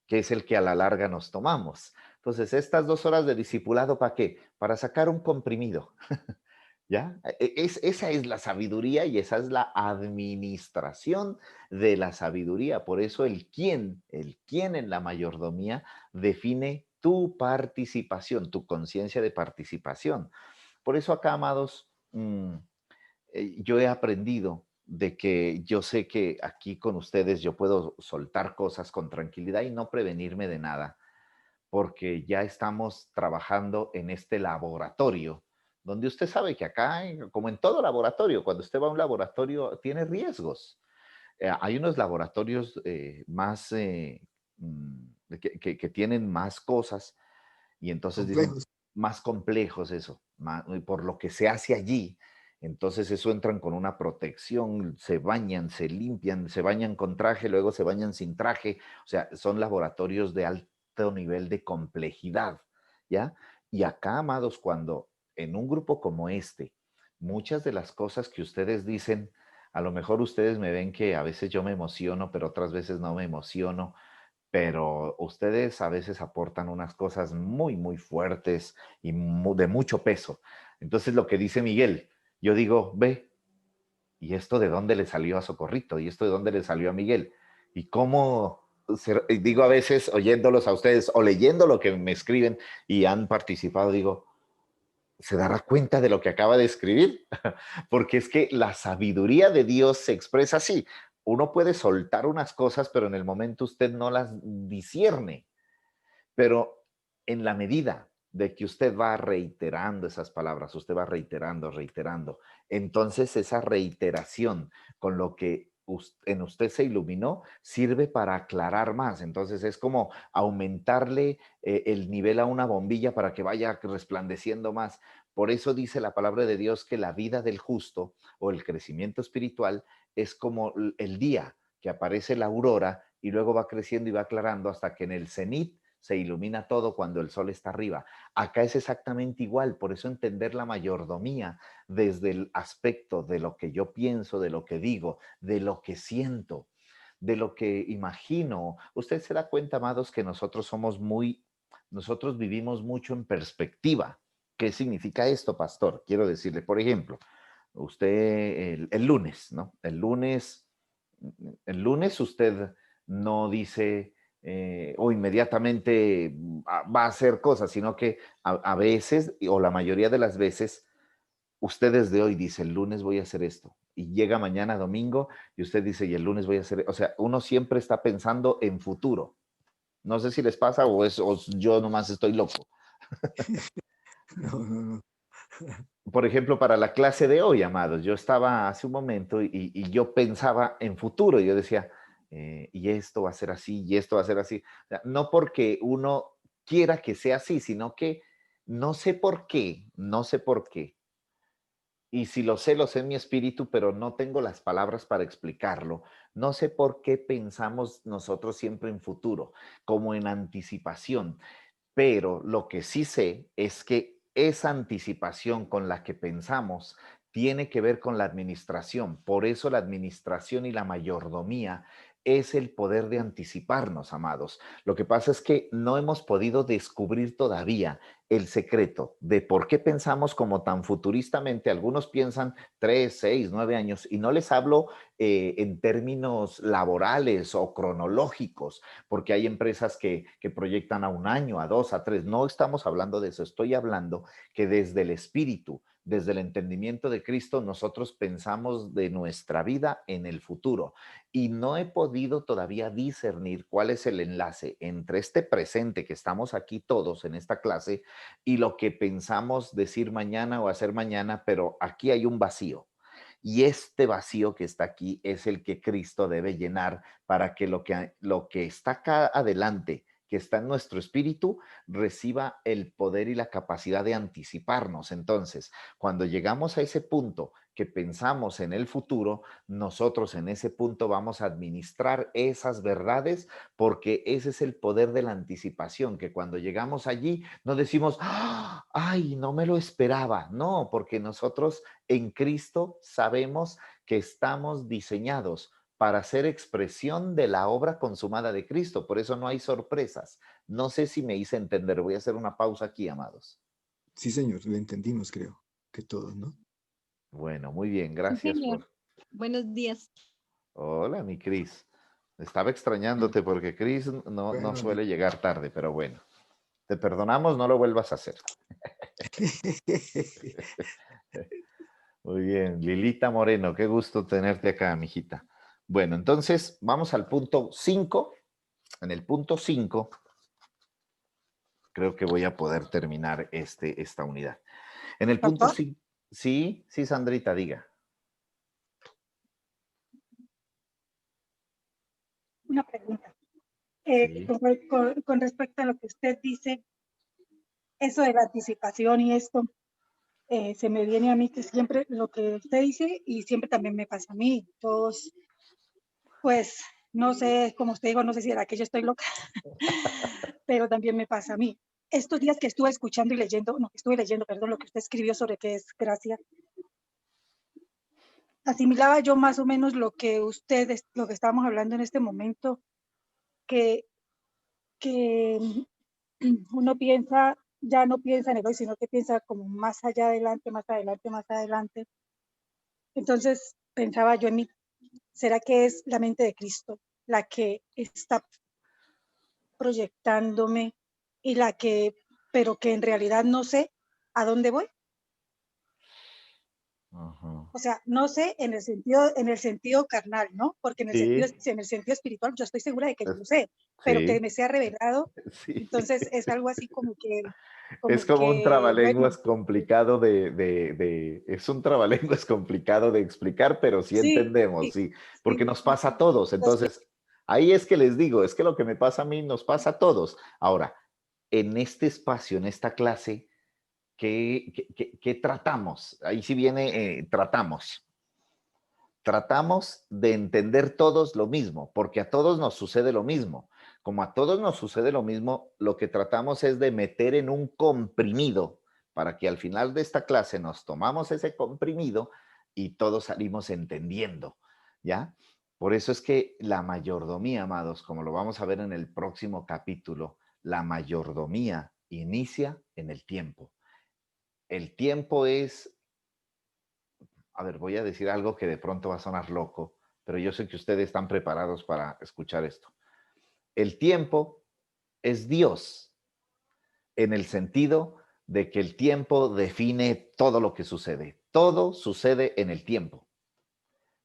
[SPEAKER 2] que es el que a la larga nos tomamos. Entonces, estas 2 horas de discipulado, ¿para qué? Para sacar un comprimido. ¿Ya? Esa es la sabiduría y esa es la administración de la sabiduría. Por eso el quién en la mayordomía define tu participación, tu conciencia de participación. Por eso acá, amados, yo he aprendido de que yo sé que aquí con ustedes yo puedo soltar cosas con tranquilidad y no prevenirme de nada porque ya estamos trabajando en este laboratorio, donde usted sabe que acá, como en todo laboratorio, cuando usted va a un laboratorio, tiene riesgos. Hay unos laboratorios más, que tienen más cosas y entonces dicen
[SPEAKER 1] Complejos.
[SPEAKER 2] más complejos eso, por lo que se hace allí. Entonces eso entran con una protección, se bañan, se limpian, se bañan con traje, luego se bañan sin traje. O sea, son laboratorios de alto nivel de complejidad, ¿ya? Y acá, amados, cuando en un grupo como este, muchas de las cosas que ustedes dicen, a lo mejor ustedes me ven que a veces yo me emociono, pero otras veces no me emociono, pero ustedes a veces aportan unas cosas muy fuertes y de mucho peso. Entonces lo que dice Miguel, yo digo, ve, ¿y esto de dónde le salió a Socorrito? ¿Y esto de dónde le salió a Miguel? ¿Y cómo, digo a veces oyéndolos a ustedes o leyendo lo que me escriben y han participado, digo, ¿se dará cuenta de lo que acaba de escribir? Porque es que la sabiduría de Dios se expresa así. Uno puede soltar unas cosas, pero en el momento usted no las discierne. Pero en la medida de que usted va reiterando esas palabras, usted va reiterando, entonces esa reiteración con lo que en usted se iluminó sirve para aclarar más. Entonces es como aumentarle el nivel a una bombilla para que vaya resplandeciendo más. Por eso dice la palabra de Dios que la vida del justo o el crecimiento espiritual es como el día que aparece la aurora y luego va creciendo y va aclarando hasta que en el cenit se ilumina todo cuando el sol está arriba. Acá es exactamente igual, por eso entender la mayordomía desde el aspecto de lo que yo pienso, de lo que digo, de lo que siento, de lo que imagino. Usted se da cuenta, amados, que nosotros vivimos mucho en perspectiva. ¿Qué significa esto, pastor? Quiero decirle, por ejemplo, usted el lunes, ¿no? El lunes usted no dice o inmediatamente va a hacer cosas, sino que a veces, o la mayoría de las veces, usted desde hoy dice, el lunes voy a hacer esto. Y llega mañana domingo y usted dice, y el lunes voy a hacer, o sea, uno siempre está pensando en futuro. No sé si les pasa o yo nomás estoy loco.
[SPEAKER 1] No, no, no.
[SPEAKER 2] Por ejemplo, para la clase de hoy, amados, yo estaba hace un momento y yo pensaba en futuro. Yo decía, y esto va a ser así, y esto va a ser así. O sea, no porque uno quiera que sea así, sino que no sé por qué, no sé por qué. Y si lo sé en mi espíritu, pero no tengo las palabras para explicarlo. No sé por qué pensamos nosotros siempre en futuro, como en anticipación. Pero lo que sí sé es que esa anticipación con la que pensamos tiene que ver con la administración. Por eso la administración y la mayordomía es el poder de anticiparnos, amados. Lo que pasa es que no hemos podido descubrir todavía el secreto de por qué pensamos como tan futuristamente. Algunos piensan 3, 6, 9 años, y no les hablo en términos laborales o cronológicos, porque hay empresas que proyectan a 1 año, a 2, a 3. No estamos hablando de eso. Estoy hablando que desde el espíritu, desde el entendimiento de Cristo, nosotros pensamos de nuestra vida en el futuro. Y no he podido todavía discernir cuál es el enlace entre este presente que estamos aquí todos en esta clase y lo que pensamos decir mañana o hacer mañana, pero aquí hay un vacío. Y este vacío que está aquí es el que Cristo debe llenar para que lo que está acá adelante, que está en nuestro espíritu, reciba el poder y la capacidad de anticiparnos. Entonces, cuando llegamos a ese punto que pensamos en el futuro, nosotros en ese punto vamos a administrar esas verdades, porque ese es el poder de la anticipación, que cuando llegamos allí no decimos, "Ah, ay, no me lo esperaba". No, porque nosotros en Cristo sabemos que estamos diseñados para ser expresión de la obra consumada de Cristo. Por eso no hay sorpresas. No sé si me hice entender. Voy a hacer una pausa aquí, amados.
[SPEAKER 1] Sí, señor, le entendimos, creo, que todos, ¿no?
[SPEAKER 2] Bueno, muy bien.
[SPEAKER 4] Sí,
[SPEAKER 2] Gracias
[SPEAKER 4] señor.
[SPEAKER 2] por...
[SPEAKER 4] Buenos días.
[SPEAKER 2] Hola, mi Cris. Estaba extrañándote porque Cris no
[SPEAKER 1] Bueno,
[SPEAKER 2] suele llegar tarde, pero bueno. Te perdonamos, no lo vuelvas a hacer. Muy bien. Lilita Moreno, qué gusto tenerte acá, mijita. Bueno, entonces vamos al punto 5. En el punto 5, creo que voy a poder terminar esta unidad. En el punto
[SPEAKER 5] Doctor,
[SPEAKER 2] 5, sí, Sandrita, diga.
[SPEAKER 5] una pregunta.
[SPEAKER 2] Sí.
[SPEAKER 5] Con respecto a lo que usted dice, eso de la anticipación y esto, se me viene a mí que siempre lo que usted dice y siempre también me pasa a mí. Todos, pues, no sé, como usted dijo, no sé si era que yo estoy loca, pero también me pasa a mí. Estos días que estuve escuchando y leyendo, no, que estuve leyendo, perdón, lo que usted escribió sobre qué es gracia, asimilaba yo más o menos lo que ustedes, lo que estábamos hablando en este momento, que uno piensa, ya no piensa en el hoy, sino que piensa como más allá adelante, más adelante, más adelante. Entonces pensaba yo en mí, ¿será que es la mente de Cristo la que está proyectándome y pero que en realidad no sé a dónde voy?
[SPEAKER 2] Ajá.
[SPEAKER 5] O sea, no sé en el sentido carnal, ¿no? Porque en
[SPEAKER 2] Sí,
[SPEAKER 5] el sentido espiritual yo estoy segura de que yo lo sé, pero que
[SPEAKER 2] sí,
[SPEAKER 5] me sea revelado,
[SPEAKER 2] sí.
[SPEAKER 5] entonces es algo así
[SPEAKER 2] Es como un
[SPEAKER 5] bueno,
[SPEAKER 2] trabalenguas complicado es un trabalenguas complicado de explicar, pero sí
[SPEAKER 5] sí,
[SPEAKER 2] entendemos, sí, porque
[SPEAKER 5] sí.
[SPEAKER 2] nos pasa a todos. Entonces, ahí es que les digo, es que lo que me pasa a mí nos pasa a todos. Ahora, en este espacio, en esta clase, ¿qué tratamos? Ahí sí viene, tratamos. Tratamos de entender todos lo mismo, porque a todos nos sucede lo mismo. Como a todos nos sucede lo mismo, lo que tratamos es de meter en un comprimido para que al final de esta clase nos tomamos ese comprimido y todos salimos entendiendo, ¿ya? Por eso es que la mayordomía, amados, como lo vamos a ver en el próximo capítulo, la mayordomía inicia en el tiempo. El tiempo es, a ver, voy a decir algo que de pronto va a sonar loco, pero yo sé que ustedes están preparados para escuchar esto. El tiempo es Dios en el sentido de que el tiempo define todo lo que sucede. Todo sucede en el tiempo.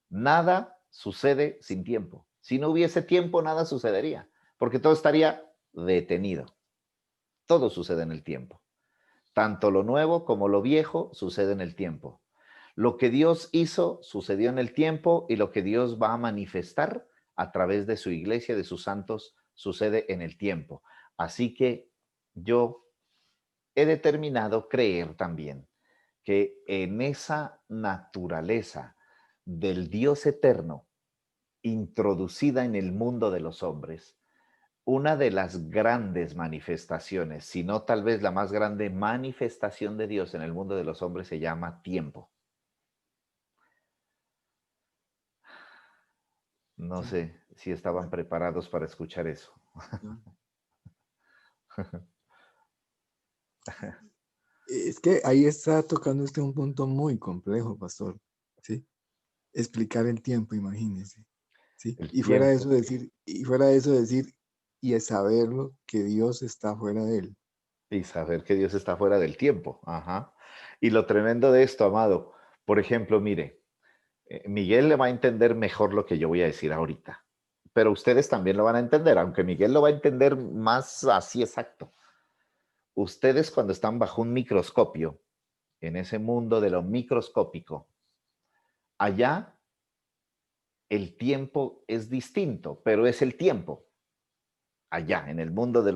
[SPEAKER 2] Nada sucede sin tiempo. Si no hubiese tiempo, nada sucedería, porque todo estaría detenido. Todo sucede en el tiempo. Tanto lo nuevo como lo viejo sucede en el tiempo. Lo que Dios hizo sucedió en el tiempo y lo que Dios va a manifestar a través de su iglesia, de sus santos, sucede en el tiempo. Así que yo he determinado creer también que en esa naturaleza del Dios eterno introducida en el mundo de los hombres, una de las grandes manifestaciones, si no tal vez la más grande manifestación de Dios en el mundo de los hombres se llama tiempo. No
[SPEAKER 1] Sí.
[SPEAKER 2] sé si estaban preparados para escuchar eso.
[SPEAKER 1] ¿no? Es que ahí está tocando usted un punto muy complejo, pastor, ¿sí? Explicar el tiempo, imagínese, ¿sí?
[SPEAKER 2] El
[SPEAKER 1] Y fuera de eso
[SPEAKER 2] tiempo.
[SPEAKER 1] decir, y es saberlo que Dios está fuera de él.
[SPEAKER 2] Y saber que Dios está fuera del tiempo. Ajá. Y lo tremendo de esto, amado, por ejemplo, mire, Miguel le va a entender mejor lo que yo voy a decir ahorita, pero ustedes también lo van a entender, aunque Miguel lo va a entender más así exacto. Ustedes cuando están bajo un microscopio, en ese mundo de lo microscópico, allá el tiempo es distinto, pero es el tiempo. Allá, en el mundo de,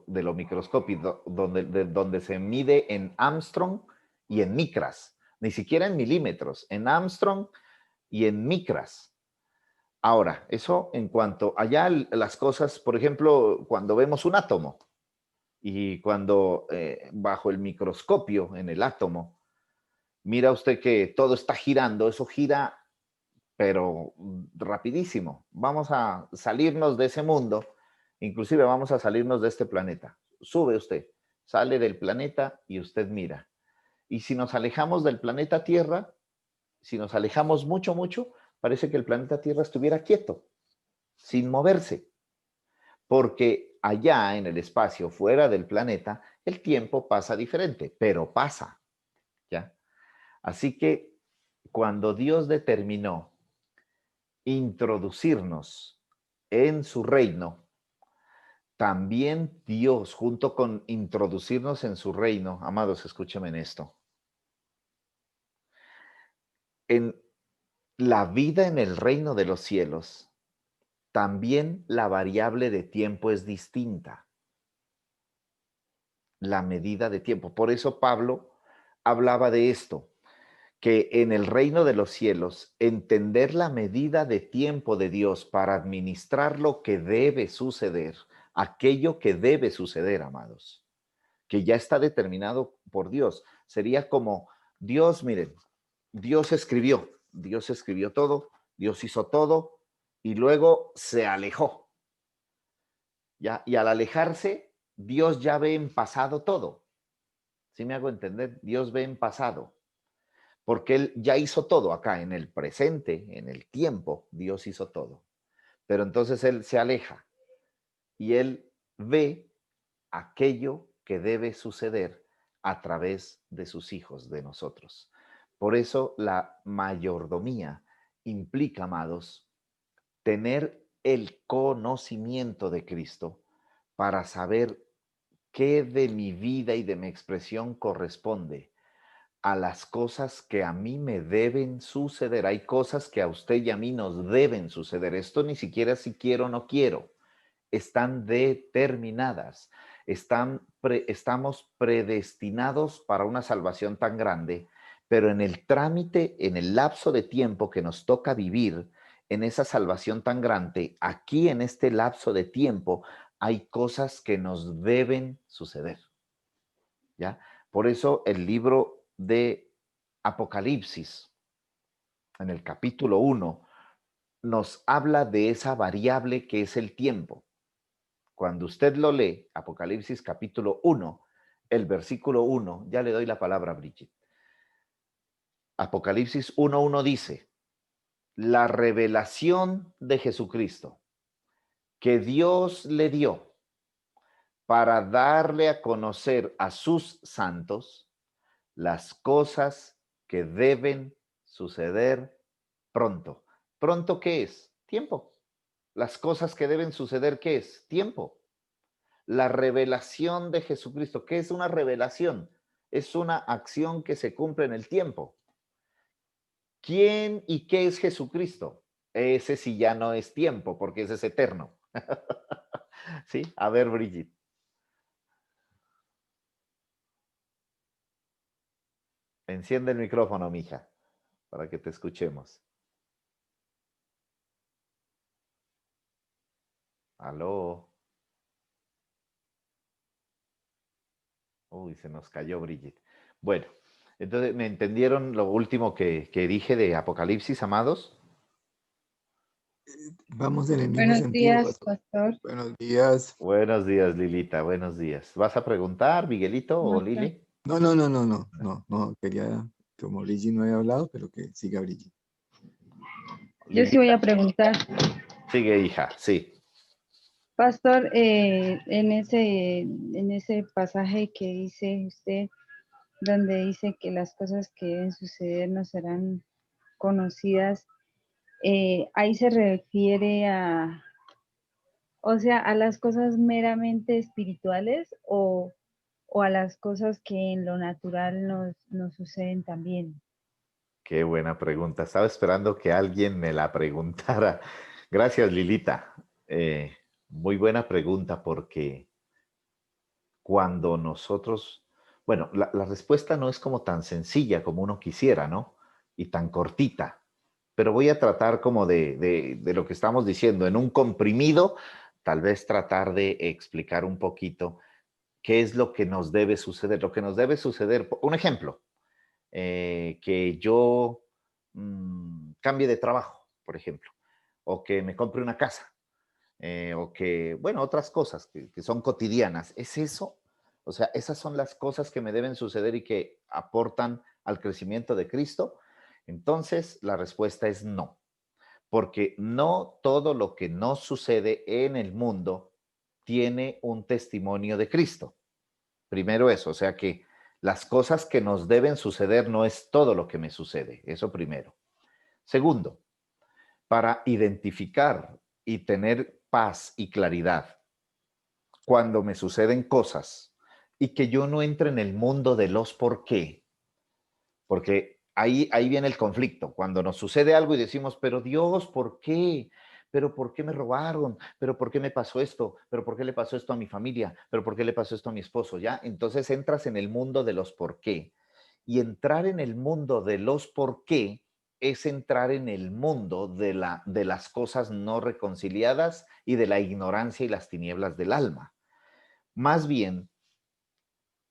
[SPEAKER 2] de lo microscópico, donde se mide en Armstrong y en micras, ni siquiera en milímetros, en Armstrong y en micras. Ahora, eso en cuanto allá las cosas, por ejemplo, cuando vemos un átomo y cuando bajo el microscopio en el átomo, mira usted que todo está girando, eso gira, pero rapidísimo. Vamos a salirnos de ese mundo, inclusive vamos a salirnos de este planeta. Sube usted, sale del planeta y usted mira. Y si nos alejamos del planeta Tierra, si nos alejamos mucho, mucho, parece que el planeta Tierra estuviera quieto, sin moverse, porque allá en el espacio, fuera del planeta, el tiempo pasa diferente, pero pasa, ¿ya? Así que cuando Dios determinó introducirnos en su reino, también Dios, junto con introducirnos en su reino, amados, escúcheme en esto, en la vida en el reino de los cielos, también la variable de tiempo es distinta, la medida de tiempo. Por eso Pablo hablaba de esto, que en el reino de los cielos, entender la medida de tiempo de Dios para administrar lo que debe suceder, aquello que debe suceder, amados, que ya está determinado por Dios. Sería como Dios, miren, Dios escribió todo, Dios hizo todo y luego se alejó. ¿Ya? Y al alejarse, Dios ya ve en pasado todo. ¿Sí me hago entender? Dios ve en pasado. Porque Él ya hizo todo acá, en el presente, en el tiempo, Dios hizo todo. Pero entonces Él se aleja y Él ve aquello que debe suceder a través de sus hijos, de nosotros. Por eso la mayordomía implica, amados, tener el conocimiento de Cristo para saber qué de mi vida y de mi expresión corresponde a las cosas que a mí me deben suceder. Hay cosas que a usted y a mí nos deben suceder. Esto ni siquiera si quiero o no quiero. Están determinadas. Estamos predestinados para una salvación tan grande, pero en el trámite, en el lapso de tiempo que nos toca vivir en esa salvación tan grande, aquí en este lapso de tiempo hay cosas que nos deben suceder. ¿Ya? Por eso el libro de Apocalipsis, en el capítulo 1, nos habla de esa variable que es el tiempo. Cuando usted lo lee, Apocalipsis capítulo 1, el versículo 1, ya le doy la palabra a Brigitte. Apocalipsis 1:1 dice, la revelación de Jesucristo que Dios le dio para darle a conocer a sus santos las cosas que deben suceder pronto. ¿Pronto qué es? Tiempo. Las cosas que deben suceder, ¿qué es? Tiempo. La revelación de Jesucristo. ¿Qué es una revelación? Es una acción que se cumple en el tiempo. ¿Quién y qué es Jesucristo? Ese sí ya no es tiempo, porque ese es eterno. ¿Sí? A ver, Brigitte. Enciende el micrófono, mija, para que te escuchemos. Aló. Uy, se nos cayó Brigitte. Bueno, entonces, ¿me entendieron lo último que dije de Apocalipsis, amados?
[SPEAKER 1] Vamos en el mismo
[SPEAKER 4] Buenos
[SPEAKER 1] sentido,
[SPEAKER 4] días,
[SPEAKER 1] pastor.
[SPEAKER 4] pastor.
[SPEAKER 1] Buenos días.
[SPEAKER 2] Buenos días, Lilita, buenos días. ¿Vas a preguntar, Miguelito
[SPEAKER 4] ¿Cómo
[SPEAKER 2] o
[SPEAKER 4] está?
[SPEAKER 2] Lili?
[SPEAKER 1] No, quería, como Brigitte no había hablado, pero que siga Brigitte.
[SPEAKER 4] Yo sí voy
[SPEAKER 2] Lilita,
[SPEAKER 4] a preguntar.
[SPEAKER 2] sigue, hija, sí.
[SPEAKER 4] Pastor, en ese pasaje que dice usted, donde dice que las cosas que deben suceder no serán conocidas, ahí se refiere o sea, a las cosas meramente espirituales o a las cosas que en lo natural nos suceden también.
[SPEAKER 2] Qué buena pregunta. Estaba esperando que alguien me la preguntara. Gracias, Lilita. Muy buena pregunta porque cuando nosotros, bueno, la respuesta no es como tan sencilla como uno quisiera, ¿no? Y tan cortita, pero voy a tratar como de lo que estamos diciendo, en un comprimido, tal vez tratar de explicar un poquito qué es lo que nos debe suceder. Lo que nos debe suceder, un ejemplo, que yo cambie de trabajo, por ejemplo, o que me compre una casa, o que, bueno, otras cosas que son cotidianas. ¿Es eso? O sea, esas son las cosas que me deben suceder y que aportan al crecimiento de Cristo. Entonces, la respuesta es no, porque no todo lo que nos sucede en el mundo tiene un testimonio de Cristo. Primero eso, o sea que las cosas que nos deben suceder no es todo lo que me sucede, eso primero. Segundo, para identificar y tener paz y claridad cuando me suceden cosas y que yo no entre en el mundo de los por qué, porque ahí viene el conflicto, cuando nos sucede algo y decimos, pero Dios, ¿por qué? ¿Pero por qué me robaron? ¿Pero por qué me pasó esto? ¿Pero por qué le pasó esto a mi familia? ¿Pero por qué le pasó esto a mi esposo? ¿Ya? Entonces entras en el mundo de los por qué. Y entrar en el mundo de los por qué es entrar en el mundo de las cosas no reconciliadas y de la ignorancia y las tinieblas del alma. Más bien,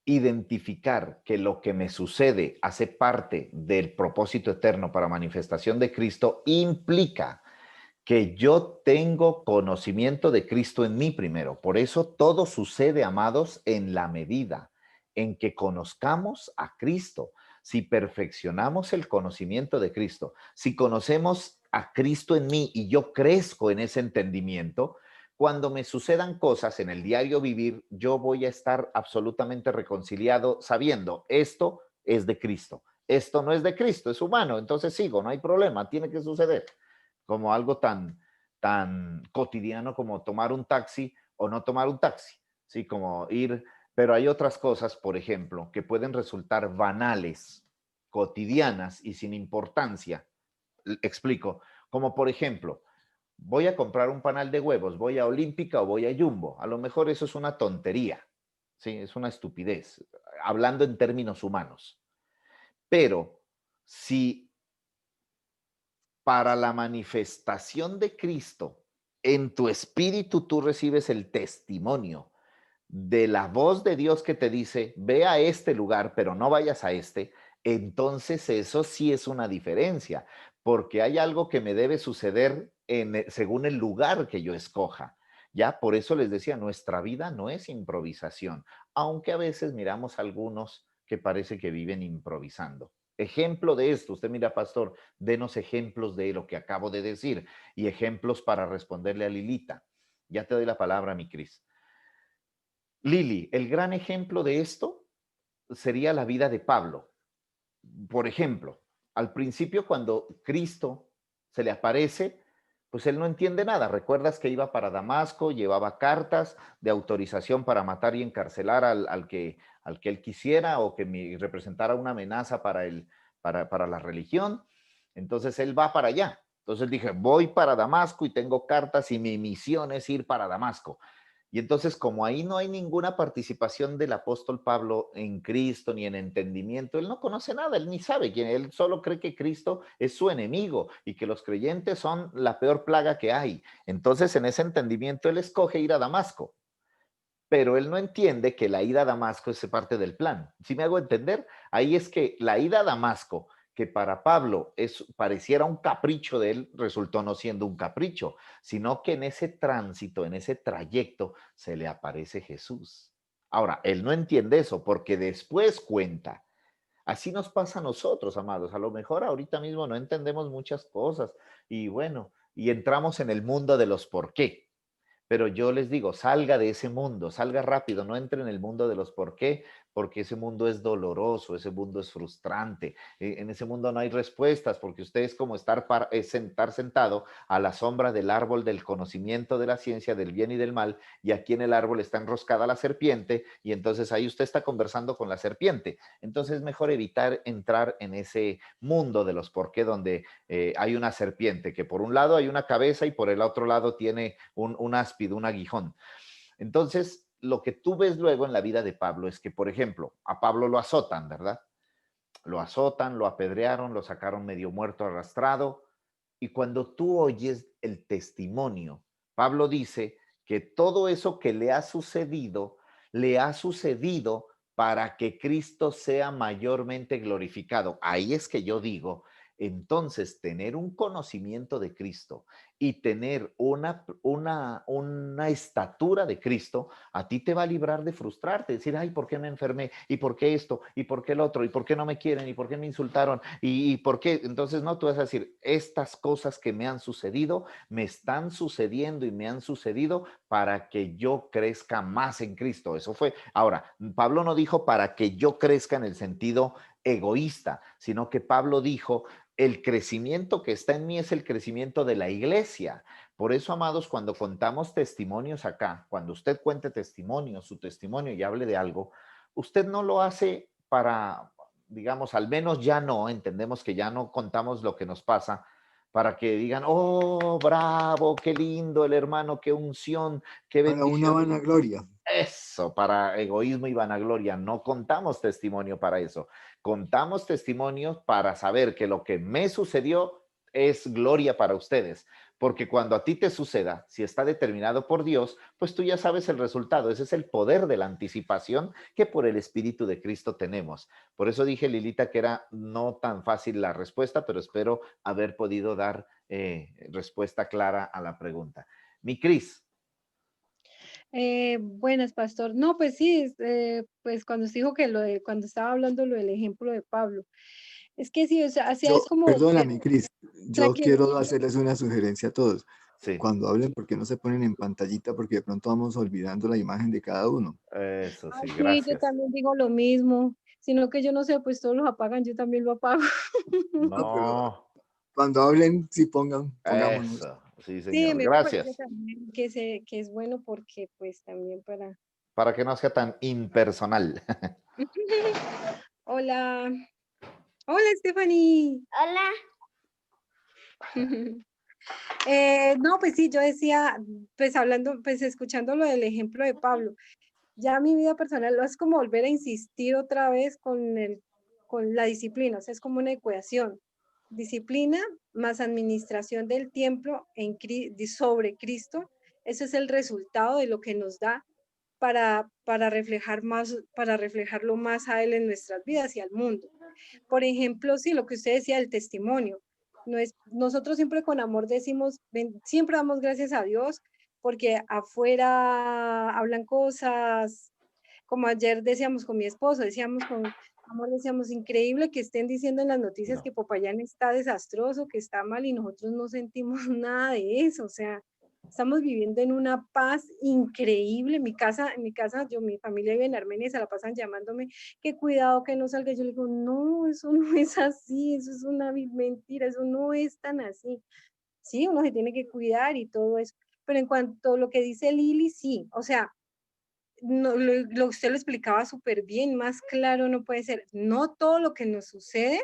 [SPEAKER 2] identificar que lo que me sucede hace parte del propósito eterno para manifestación de Cristo implica que yo tengo conocimiento de Cristo en mí primero. Por eso todo sucede, amados, en la medida en que conozcamos a Cristo. Si perfeccionamos el conocimiento de Cristo, si conocemos a Cristo en mí y yo crezco en ese entendimiento, cuando me sucedan cosas en el diario vivir, yo voy a estar absolutamente reconciliado sabiendo esto es de Cristo. Esto no es de Cristo, es humano, entonces sigo, no hay problema, tiene que suceder. Como algo tan cotidiano como tomar un taxi o no tomar un taxi, ¿sí? Como ir, pero hay otras cosas, por ejemplo, que pueden resultar banales, cotidianas y sin importancia. Explico, como por ejemplo, voy a comprar un panal de huevos, voy a Olímpica o voy a Jumbo. A lo mejor eso es una tontería, ¿sí? Es una estupidez, hablando en términos humanos. Pero si para la manifestación de Cristo en tu espíritu tú recibes el testimonio de la voz de Dios que te dice, ve a este lugar, pero no vayas a este, entonces eso sí es una diferencia, porque hay algo que me debe suceder según el lugar que yo escoja. Ya, por eso les decía, nuestra vida no es improvisación, aunque a veces miramos algunos que parece que viven improvisando. Ejemplo de esto, usted mira, pastor, denos ejemplos de lo que acabo de decir y ejemplos para responderle a Lilita. Ya te doy la palabra, mi Cris. Lili, el gran ejemplo de esto sería la vida de Pablo. Por ejemplo, al principio cuando Cristo se le aparece, pues él no entiende nada. Recuerdas que iba para Damasco, llevaba cartas de autorización para matar y encarcelar al que él quisiera o que representara una amenaza para la religión. Entonces él va para allá. Entonces dije, voy para Damasco y tengo cartas y mi misión es ir para Damasco. Y entonces, como ahí no hay ninguna participación del apóstol Pablo en Cristo ni en entendimiento, él no conoce nada, él ni sabe quién, él solo cree que Cristo es su enemigo y que los creyentes son la peor plaga que hay. Entonces, en ese entendimiento, él escoge ir a Damasco, pero él no entiende que la ida a Damasco es parte del plan. ¿Sí me hago entender? Ahí es que la ida a Damasco, que para Pablo pareciera un capricho de él, resultó no siendo un capricho, sino que en ese tránsito, en ese trayecto, se le aparece Jesús. Ahora, él no entiende eso porque después cuenta. Así nos pasa a nosotros, amados. A lo mejor ahorita mismo no entendemos muchas cosas y bueno, y entramos en el mundo de los por qué. Pero yo les digo, salga de ese mundo, salga rápido, no entre en el mundo de los por qué, porque ese mundo es doloroso, ese mundo es frustrante, en ese mundo no hay respuestas, porque usted es como estar sentado a la sombra del árbol del conocimiento de la ciencia del bien y del mal, y aquí en el árbol está enroscada la serpiente, y entonces ahí usted está conversando con la serpiente. Entonces es mejor evitar entrar en ese mundo de los por qué, donde hay una serpiente, que por un lado hay una cabeza y por el otro lado tiene un áspid, un aguijón. Entonces, lo que tú ves luego en la vida de Pablo es que, por ejemplo, a Pablo lo azotan, ¿verdad? Lo azotan, lo apedrearon, lo sacaron medio muerto, arrastrado. Y cuando tú oyes el testimonio, Pablo dice que todo eso que le ha sucedido para que Cristo sea mayormente glorificado. Ahí es que yo digo, entonces tener un conocimiento de Cristo y tener una estatura de Cristo, a ti te va a librar de frustrarte, decir, ay, ¿por qué me enfermé? ¿Y por qué esto? ¿Y por qué el otro? ¿Y por qué no me quieren? ¿Y por qué me insultaron? ¿Y por qué? Entonces, no, tú vas a decir, estas cosas que me han sucedido, me están sucediendo y me han sucedido para que yo crezca más en Cristo. Eso fue. Ahora, Pablo no dijo para que yo crezca en el sentido egoísta, sino que Pablo dijo, el crecimiento que está en mí es el crecimiento de la iglesia. Por eso, amados, cuando contamos testimonios acá, cuando usted cuente testimonio, su testimonio y hable de algo, usted no lo hace para, digamos, al menos ya no, entendemos que ya no contamos lo que nos pasa, para que digan, oh, bravo, qué lindo el hermano, qué unción, qué
[SPEAKER 1] Para una
[SPEAKER 2] bendición.
[SPEAKER 1] vanagloria.
[SPEAKER 2] Eso, para egoísmo y vanagloria. No contamos testimonio para eso. Contamos testimonios para saber que lo que me sucedió es gloria para ustedes. Porque cuando a ti te suceda, si está determinado por Dios, pues tú ya sabes el resultado. Ese es el poder de la anticipación que por el Espíritu de Cristo tenemos. Por eso dije, Lilita, que era no tan fácil la respuesta, pero espero haber podido dar respuesta clara a la pregunta. Mi Cris.
[SPEAKER 6] Buenas, pastor. No, pues sí, pues cuando usted dijo que cuando estaba hablando lo del ejemplo de Pablo, es que sí, o sea, así es como
[SPEAKER 1] Perdóname, Cris, yo
[SPEAKER 6] tranquilo.
[SPEAKER 1] quiero hacerles una sugerencia a todos.
[SPEAKER 2] Sí.
[SPEAKER 1] Cuando hablen, ¿por qué no se ponen en pantallita? Porque de pronto vamos olvidando la imagen de cada uno.
[SPEAKER 2] Eso sí,
[SPEAKER 6] Sí, yo
[SPEAKER 2] gracias.
[SPEAKER 6] también digo lo mismo, sino que yo no sé, pues todos los apagan, yo también lo apago.
[SPEAKER 1] No, pero
[SPEAKER 2] No,
[SPEAKER 1] cuando hablen, sí pongámonos.
[SPEAKER 2] eso, sí,
[SPEAKER 6] Sí,
[SPEAKER 2] señor,
[SPEAKER 6] me parece
[SPEAKER 2] gracias.
[SPEAKER 6] también que es bueno porque pues también para...
[SPEAKER 2] Para que no sea tan impersonal.
[SPEAKER 6] Hola, hola Stephanie.
[SPEAKER 7] Hola.
[SPEAKER 6] No, pues sí, yo decía, pues hablando, pues escuchando lo del ejemplo de Pablo, ya mi vida personal es como volver a insistir otra vez con la disciplina, o sea, es como una ecuación. Disciplina más administración del tiempo sobre Cristo, eso es el resultado de lo que nos da para reflejarlo más a Él en nuestras vidas y al mundo. Por ejemplo, sí, lo que usted decía del testimonio. Nosotros siempre con amor decimos, siempre damos gracias a Dios porque afuera hablan cosas, como ayer decíamos con mi esposo, decíamos con amor, decíamos, increíble que estén diciendo en las noticias
[SPEAKER 2] No.
[SPEAKER 6] que Popayán está desastroso, que está mal y nosotros no sentimos nada de eso, o sea, estamos viviendo en una paz increíble. En mi casa, mi familia vive en Armenia y se la pasan llamándome, que cuidado que no salga. Yo le digo, no, eso no es así, eso es una mentira, eso no es tan así. Sí, uno se tiene que cuidar y todo eso. Pero en cuanto a lo que dice Lili, sí, o sea, no, usted lo explicaba súper bien, más claro no puede ser. No todo lo que nos sucede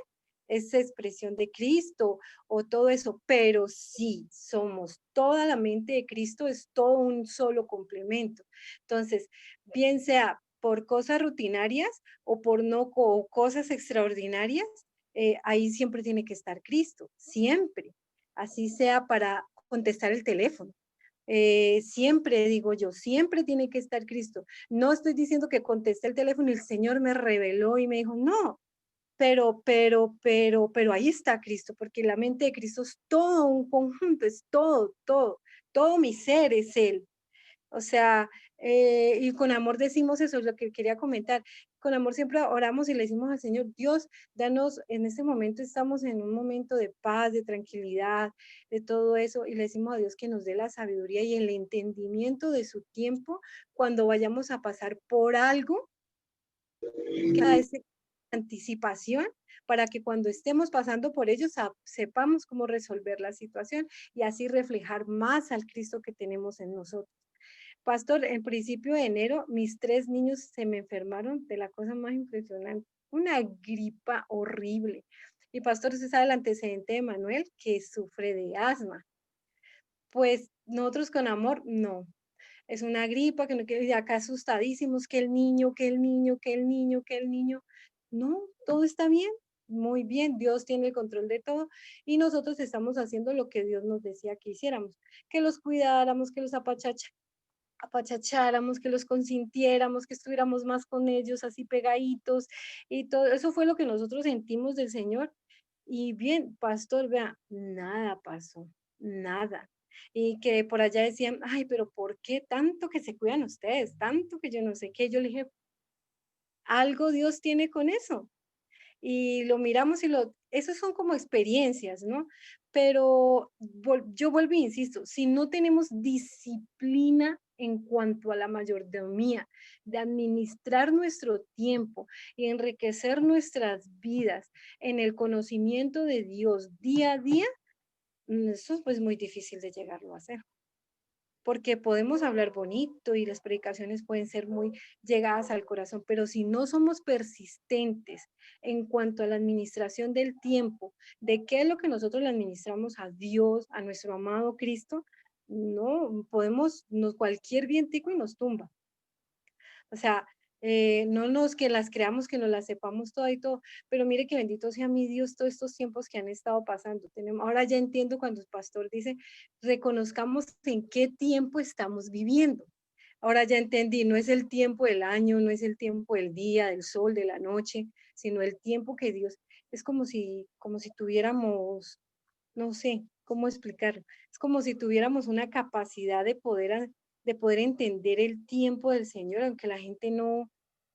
[SPEAKER 6] es expresión de Cristo o todo eso, pero sí somos toda la mente de Cristo, es todo un solo complemento. Entonces, bien sea por cosas rutinarias o por no o cosas extraordinarias, ahí siempre tiene que estar Cristo, siempre. Así sea para contestar el teléfono. Siempre digo yo, siempre tiene que estar Cristo. No estoy diciendo que contesté el teléfono y el Señor me reveló y me dijo, no, pero ahí está Cristo, porque la mente de Cristo es todo un conjunto, es todo mi ser es Él. O sea, y con amor decimos eso, es lo que quería comentar. Con amor siempre oramos y le decimos al Señor, Dios, danos, en este momento estamos en un momento de paz, de tranquilidad, de todo eso, y le decimos a Dios que nos dé la sabiduría y el entendimiento de su tiempo cuando vayamos a pasar por algo, que da esa anticipación para que cuando estemos pasando por ellos sepamos cómo resolver la situación y así reflejar más al Cristo que tenemos en nosotros. Pastor, en principio de enero, mis 3 niños se me enfermaron de la cosa más impresionante, una gripa horrible. Y pastor, usted sabe el antecedente de Manuel, que sufre de asma. Pues nosotros con amor, no. Es una gripa, que no quiere, acá asustadísimos, que el niño, que el niño, que el niño, que el niño. No, todo está bien, muy bien, Dios tiene el control de todo y nosotros estamos haciendo lo que Dios nos decía que hiciéramos, que los cuidáramos, que los apachacháramos, que los consintiéramos, que estuviéramos más con ellos así pegaditos y todo eso fue lo que nosotros sentimos del Señor. Y bien, pastor, vea, nada pasó, nada. Y que por allá decían, ay, pero ¿por qué tanto que se cuidan ustedes? Tanto que yo no sé qué. Yo le dije, algo Dios tiene con eso. Y lo miramos y esos son como experiencias, ¿no? Pero yo vuelvo e insisto, si no tenemos disciplina en cuanto a la mayordomía, de administrar nuestro tiempo y enriquecer nuestras vidas en el conocimiento de Dios día a día, eso es pues muy difícil de llegarlo a hacer. Porque podemos hablar bonito y las predicaciones pueden ser muy llegadas al corazón, pero si no somos persistentes en cuanto a la administración del tiempo, de qué es lo que nosotros le administramos a Dios, a nuestro amado Cristo, no podemos, cualquier vientico y nos tumba. O sea, no nos que las creamos, que nos las sepamos todo y todo, pero mire que bendito sea mi Dios todos estos tiempos que han estado pasando. Ahora ya entiendo cuando el pastor dice, reconozcamos en qué tiempo estamos viviendo. Ahora ya entendí, no es el tiempo del año, no es el tiempo del día, del sol, de la noche, sino el tiempo que Dios, es como si tuviéramos, no sé cómo explicarlo, es como si tuviéramos una capacidad de poder entender el tiempo del Señor, aunque la gente no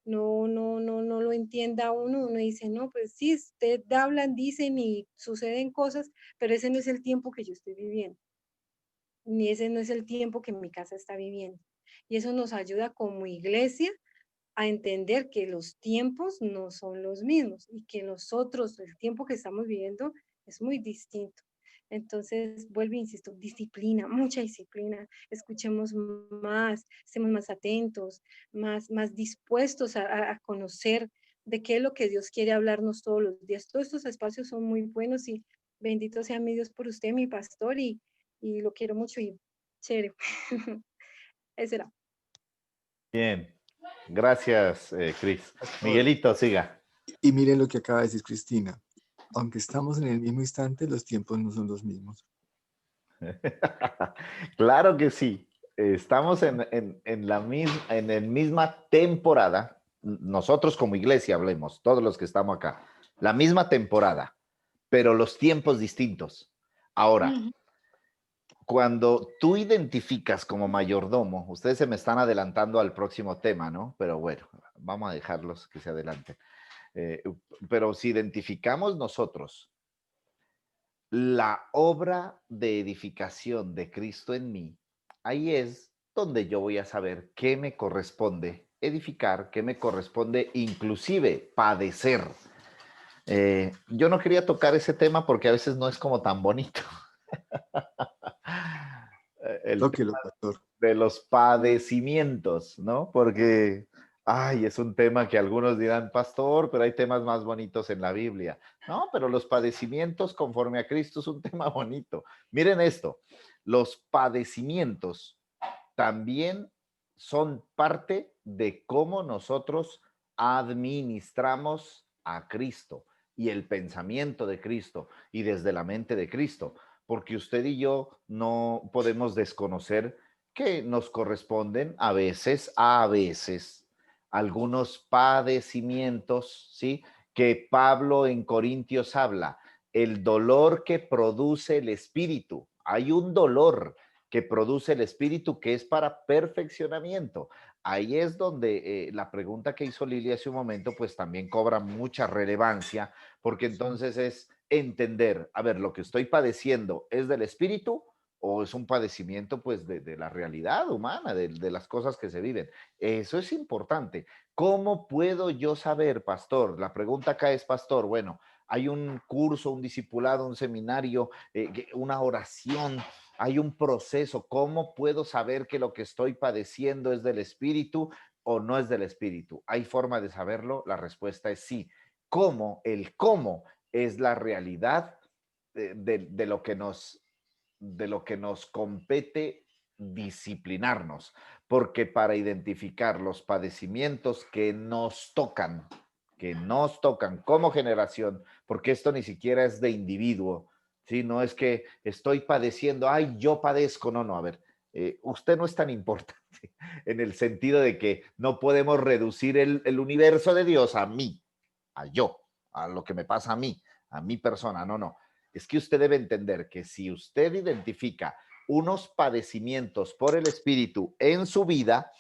[SPEAKER 6] lo entienda uno dice, no, pues sí, usted hablan, dicen y suceden cosas, pero ese no es el tiempo que yo estoy viviendo, ni ese no es el tiempo que mi casa está viviendo. Y eso nos ayuda como iglesia a entender que los tiempos no son los mismos y que nosotros, el tiempo que estamos viviendo es muy distinto. Entonces, vuelvo, insisto, disciplina, mucha disciplina, escuchemos más, estemos más atentos, más dispuestos a conocer de qué es lo que Dios quiere hablarnos todos los días. Todos estos espacios son muy buenos y bendito sea mi Dios por usted, mi pastor, y lo quiero mucho y chévere. Ese era.
[SPEAKER 2] Bien, gracias, Cris. Miguelito, siga.
[SPEAKER 1] Y miren lo que acaba de decir Cristina. Aunque estamos en el mismo instante, los tiempos no son los mismos.
[SPEAKER 2] Claro que sí. Estamos en la misma temporada. Nosotros como iglesia hablemos, todos los que estamos acá. La misma temporada, pero los tiempos distintos. Ahora, cuando tú identificas como mayordomo, ustedes se me están adelantando al próximo tema, ¿no? Pero bueno, vamos a dejarlos que se adelanten. Pero si identificamos nosotros la obra de edificación de Cristo en mí, ahí es donde yo voy a saber qué me corresponde edificar, qué me corresponde inclusive padecer. Yo no quería tocar ese tema porque a veces no es como tan bonito. El tema de los padecimientos, ¿no? Porque, ay, es un tema que algunos dirán, pastor, pero hay temas más bonitos en la Biblia. No, pero los padecimientos conforme a Cristo es un tema bonito. Miren esto, los padecimientos también son parte de cómo nosotros administramos a Cristo y el pensamiento de Cristo y desde la mente de Cristo, porque usted y yo no podemos desconocer que nos corresponden a veces, algunos padecimientos, ¿sí? que Pablo en Corintios habla, el dolor que produce el espíritu. Hay un dolor que produce el espíritu que es para perfeccionamiento. Ahí es donde la pregunta que hizo Lili hace un momento, pues también cobra mucha relevancia, porque entonces es entender, a ver, lo que estoy padeciendo es del espíritu o es un padecimiento pues de la realidad humana, de las cosas que se viven. Eso es importante. ¿Cómo puedo yo saber, pastor? La pregunta acá es, pastor, bueno, hay un curso, un discipulado, un seminario, una oración, hay un proceso. ¿Cómo puedo saber que lo que estoy padeciendo es del espíritu o no es del espíritu? ¿Hay forma de saberlo? La respuesta es sí. ¿Cómo? El cómo es la realidad de lo que nos compete disciplinarnos, porque para identificar los padecimientos que nos tocan como generación, porque esto ni siquiera es de individuo, ¿sí? No es que estoy padeciendo, ay, yo padezco, no, no, a ver, usted no es tan importante en el sentido de que no podemos reducir el universo de Dios a mí, a yo, a lo que me pasa a mi persona, no, no. Es que usted debe entender que si usted identifica unos padecimientos por el Espíritu en su vida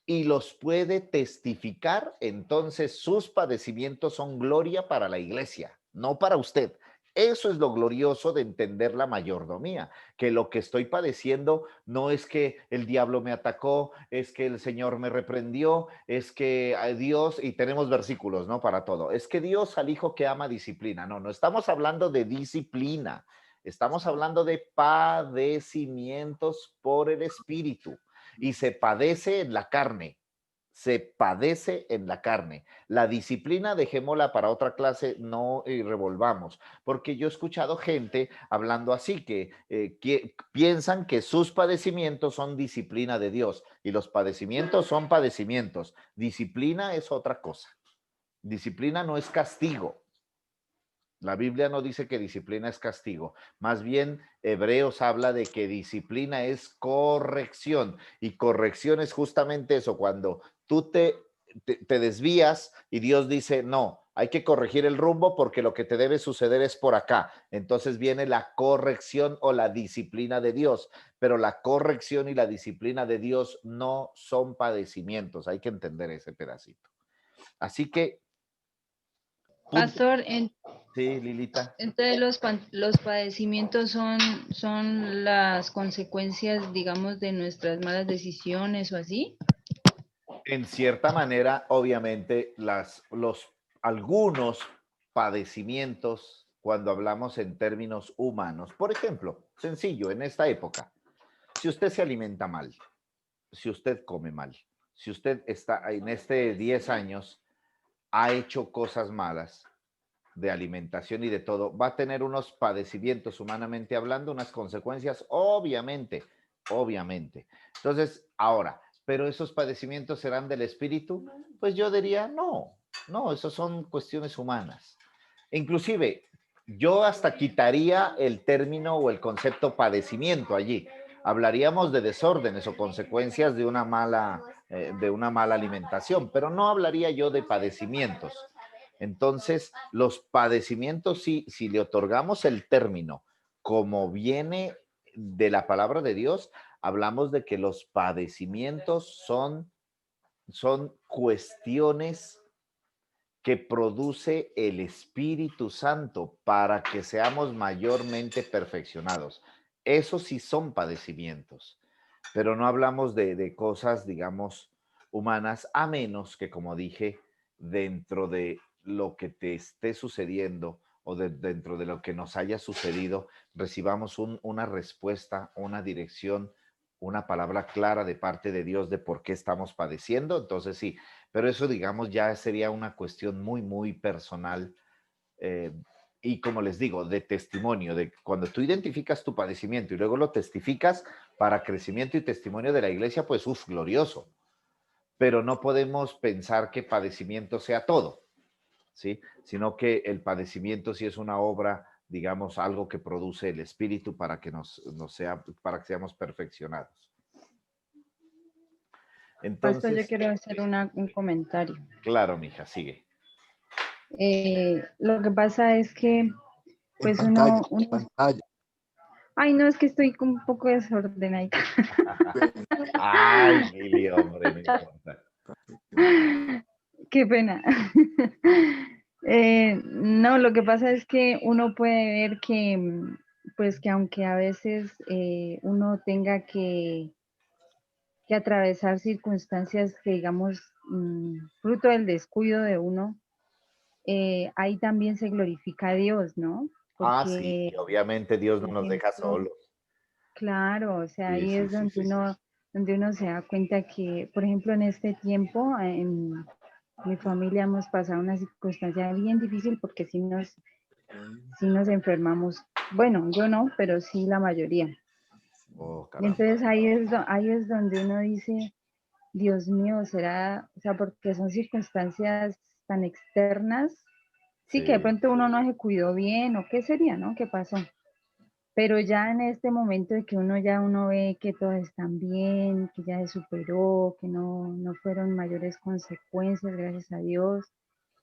[SPEAKER 2] y los puede testificar, entonces sus padecimientos son gloria para la iglesia, no para usted. Eso es lo glorioso de entender la mayordomía, que lo que estoy padeciendo no es que el diablo me atacó, es que el Señor me reprendió, es que Dios, y tenemos versículos, ¿no? Para todo, es que Dios al hijo que ama disciplina. No, no estamos hablando de disciplina, estamos hablando de padecimientos por el Espíritu y se padece en la carne. Se padece en la carne. La disciplina dejémosla para otra clase, no revolvamos, porque yo he escuchado gente hablando así, que piensan que sus padecimientos son disciplina de Dios y los padecimientos son padecimientos. Disciplina es otra cosa. Disciplina no es castigo. La Biblia no dice que disciplina es castigo. Más bien, Hebreos habla de que disciplina es corrección. Y corrección es justamente eso, cuando tú te desvías y Dios dice, no, hay que corregir el rumbo porque lo que te debe suceder es por acá. Entonces viene la corrección o la disciplina de Dios. Pero la corrección y la disciplina de Dios no son padecimientos. Hay que entender ese pedacito. Así que...
[SPEAKER 4] Pastor,
[SPEAKER 2] Sí, Lilita.
[SPEAKER 4] entonces los padecimientos son las consecuencias, digamos, de nuestras malas decisiones o así.
[SPEAKER 2] En cierta manera, obviamente, algunos padecimientos, cuando hablamos en términos humanos, por ejemplo, sencillo, en esta época, si usted se alimenta mal, si usted come mal, si usted está en 10 años, ha hecho cosas malas de alimentación y de todo, va a tener unos padecimientos humanamente hablando, unas consecuencias, obviamente, obviamente. Entonces, ahora, ¿pero esos padecimientos serán del espíritu? Pues yo diría, no, no, esos son cuestiones humanas. Inclusive, yo hasta quitaría el término o el concepto padecimiento allí. Hablaríamos de desórdenes o consecuencias de una mala alimentación, pero no hablaría yo de padecimientos. Entonces, los padecimientos, si le otorgamos el término como viene de la palabra de Dios, hablamos de que los padecimientos son cuestiones que produce el Espíritu Santo para que seamos mayormente perfeccionados. Esos sí son padecimientos, pero no hablamos de cosas, digamos, humanas, a menos que, como dije, dentro de lo que te esté sucediendo o dentro de lo que nos haya sucedido, recibamos una respuesta, una dirección, una palabra clara de parte de Dios de por qué estamos padeciendo. Entonces sí, pero eso, digamos, ya sería una cuestión muy, muy personal. eh, y como les digo, de testimonio, de cuando tú identificas tu padecimiento y luego lo testificas para crecimiento y testimonio de la iglesia, pues, glorioso. Pero no podemos pensar que padecimiento sea todo, ¿sí? Sino que el padecimiento sí es una obra, digamos, algo que produce el Espíritu para que para que seamos perfeccionados.
[SPEAKER 4] Pastor, yo
[SPEAKER 2] Entonces,
[SPEAKER 4] quiero hacer un comentario.
[SPEAKER 2] claro, mija, sigue.
[SPEAKER 4] Lo que pasa es que, pues
[SPEAKER 1] pantalla,
[SPEAKER 4] uno,
[SPEAKER 1] pantalla.
[SPEAKER 4] ay, no, es que estoy un poco desordenada.
[SPEAKER 1] Bueno,
[SPEAKER 2] Ay, Mili, hombre, no importa.
[SPEAKER 4] Qué pena. No, lo que pasa es que uno puede ver que, pues que aunque a veces uno tenga que atravesar circunstancias que digamos fruto del descuido de uno, ahí también se glorifica a Dios, ¿no?
[SPEAKER 2] Ah, sí,
[SPEAKER 4] Porque,
[SPEAKER 2] obviamente Dios no
[SPEAKER 4] por
[SPEAKER 2] nos deja
[SPEAKER 4] ejemplo,
[SPEAKER 2] solos.
[SPEAKER 4] claro, o sea,
[SPEAKER 2] Sí,
[SPEAKER 4] ahí
[SPEAKER 2] sí,
[SPEAKER 4] es
[SPEAKER 2] sí, sí, sí.
[SPEAKER 4] donde uno se da cuenta que, por ejemplo, en este tiempo, en mi familia hemos pasado una circunstancia bien difícil porque sí nos enfermamos. Bueno, yo no, pero sí la mayoría.
[SPEAKER 2] Oh,
[SPEAKER 4] Y
[SPEAKER 2] caramba.
[SPEAKER 4] entonces ahí es donde uno dice, Dios mío, será, o sea, porque son circunstancias tan externas, sí que de
[SPEAKER 2] Sí,
[SPEAKER 4] pronto uno no se cuidó bien o qué sería, ¿no? ¿Qué pasó? Pero ya en este momento de que uno ve que todos están bien, que ya se superó, que no fueron mayores consecuencias, gracias a Dios.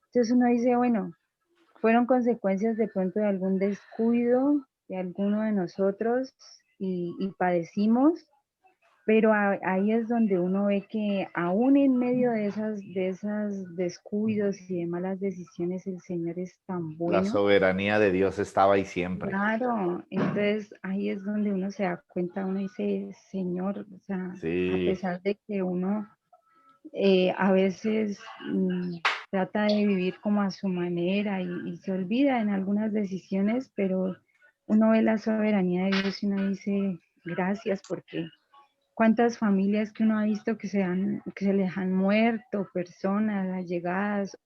[SPEAKER 4] Entonces uno dice, bueno, fueron consecuencias de pronto de algún descuido de alguno de nosotros y padecimos, pero ahí es donde uno ve que aún en medio de esas descuidos y de malas decisiones, el Señor es tan
[SPEAKER 2] la
[SPEAKER 4] bueno.
[SPEAKER 2] soberanía de Dios estaba ahí siempre.
[SPEAKER 4] Claro, entonces ahí es donde uno se da cuenta, uno dice, Señor, o sea, a
[SPEAKER 2] Sí,
[SPEAKER 4] pesar de que uno a veces trata de vivir como a su manera y se olvida en algunas decisiones, pero uno ve la soberanía de Dios y uno dice, gracias, porque cuántas familias que uno ha visto que se les han muerto, personas allegadas.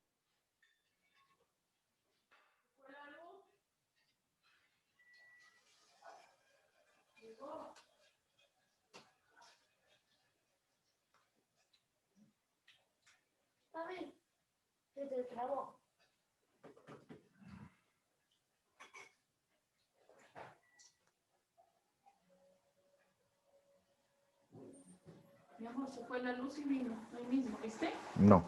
[SPEAKER 7] Mi amor, se fue la luz y vino, ahí mismo, ¿viste?
[SPEAKER 2] no.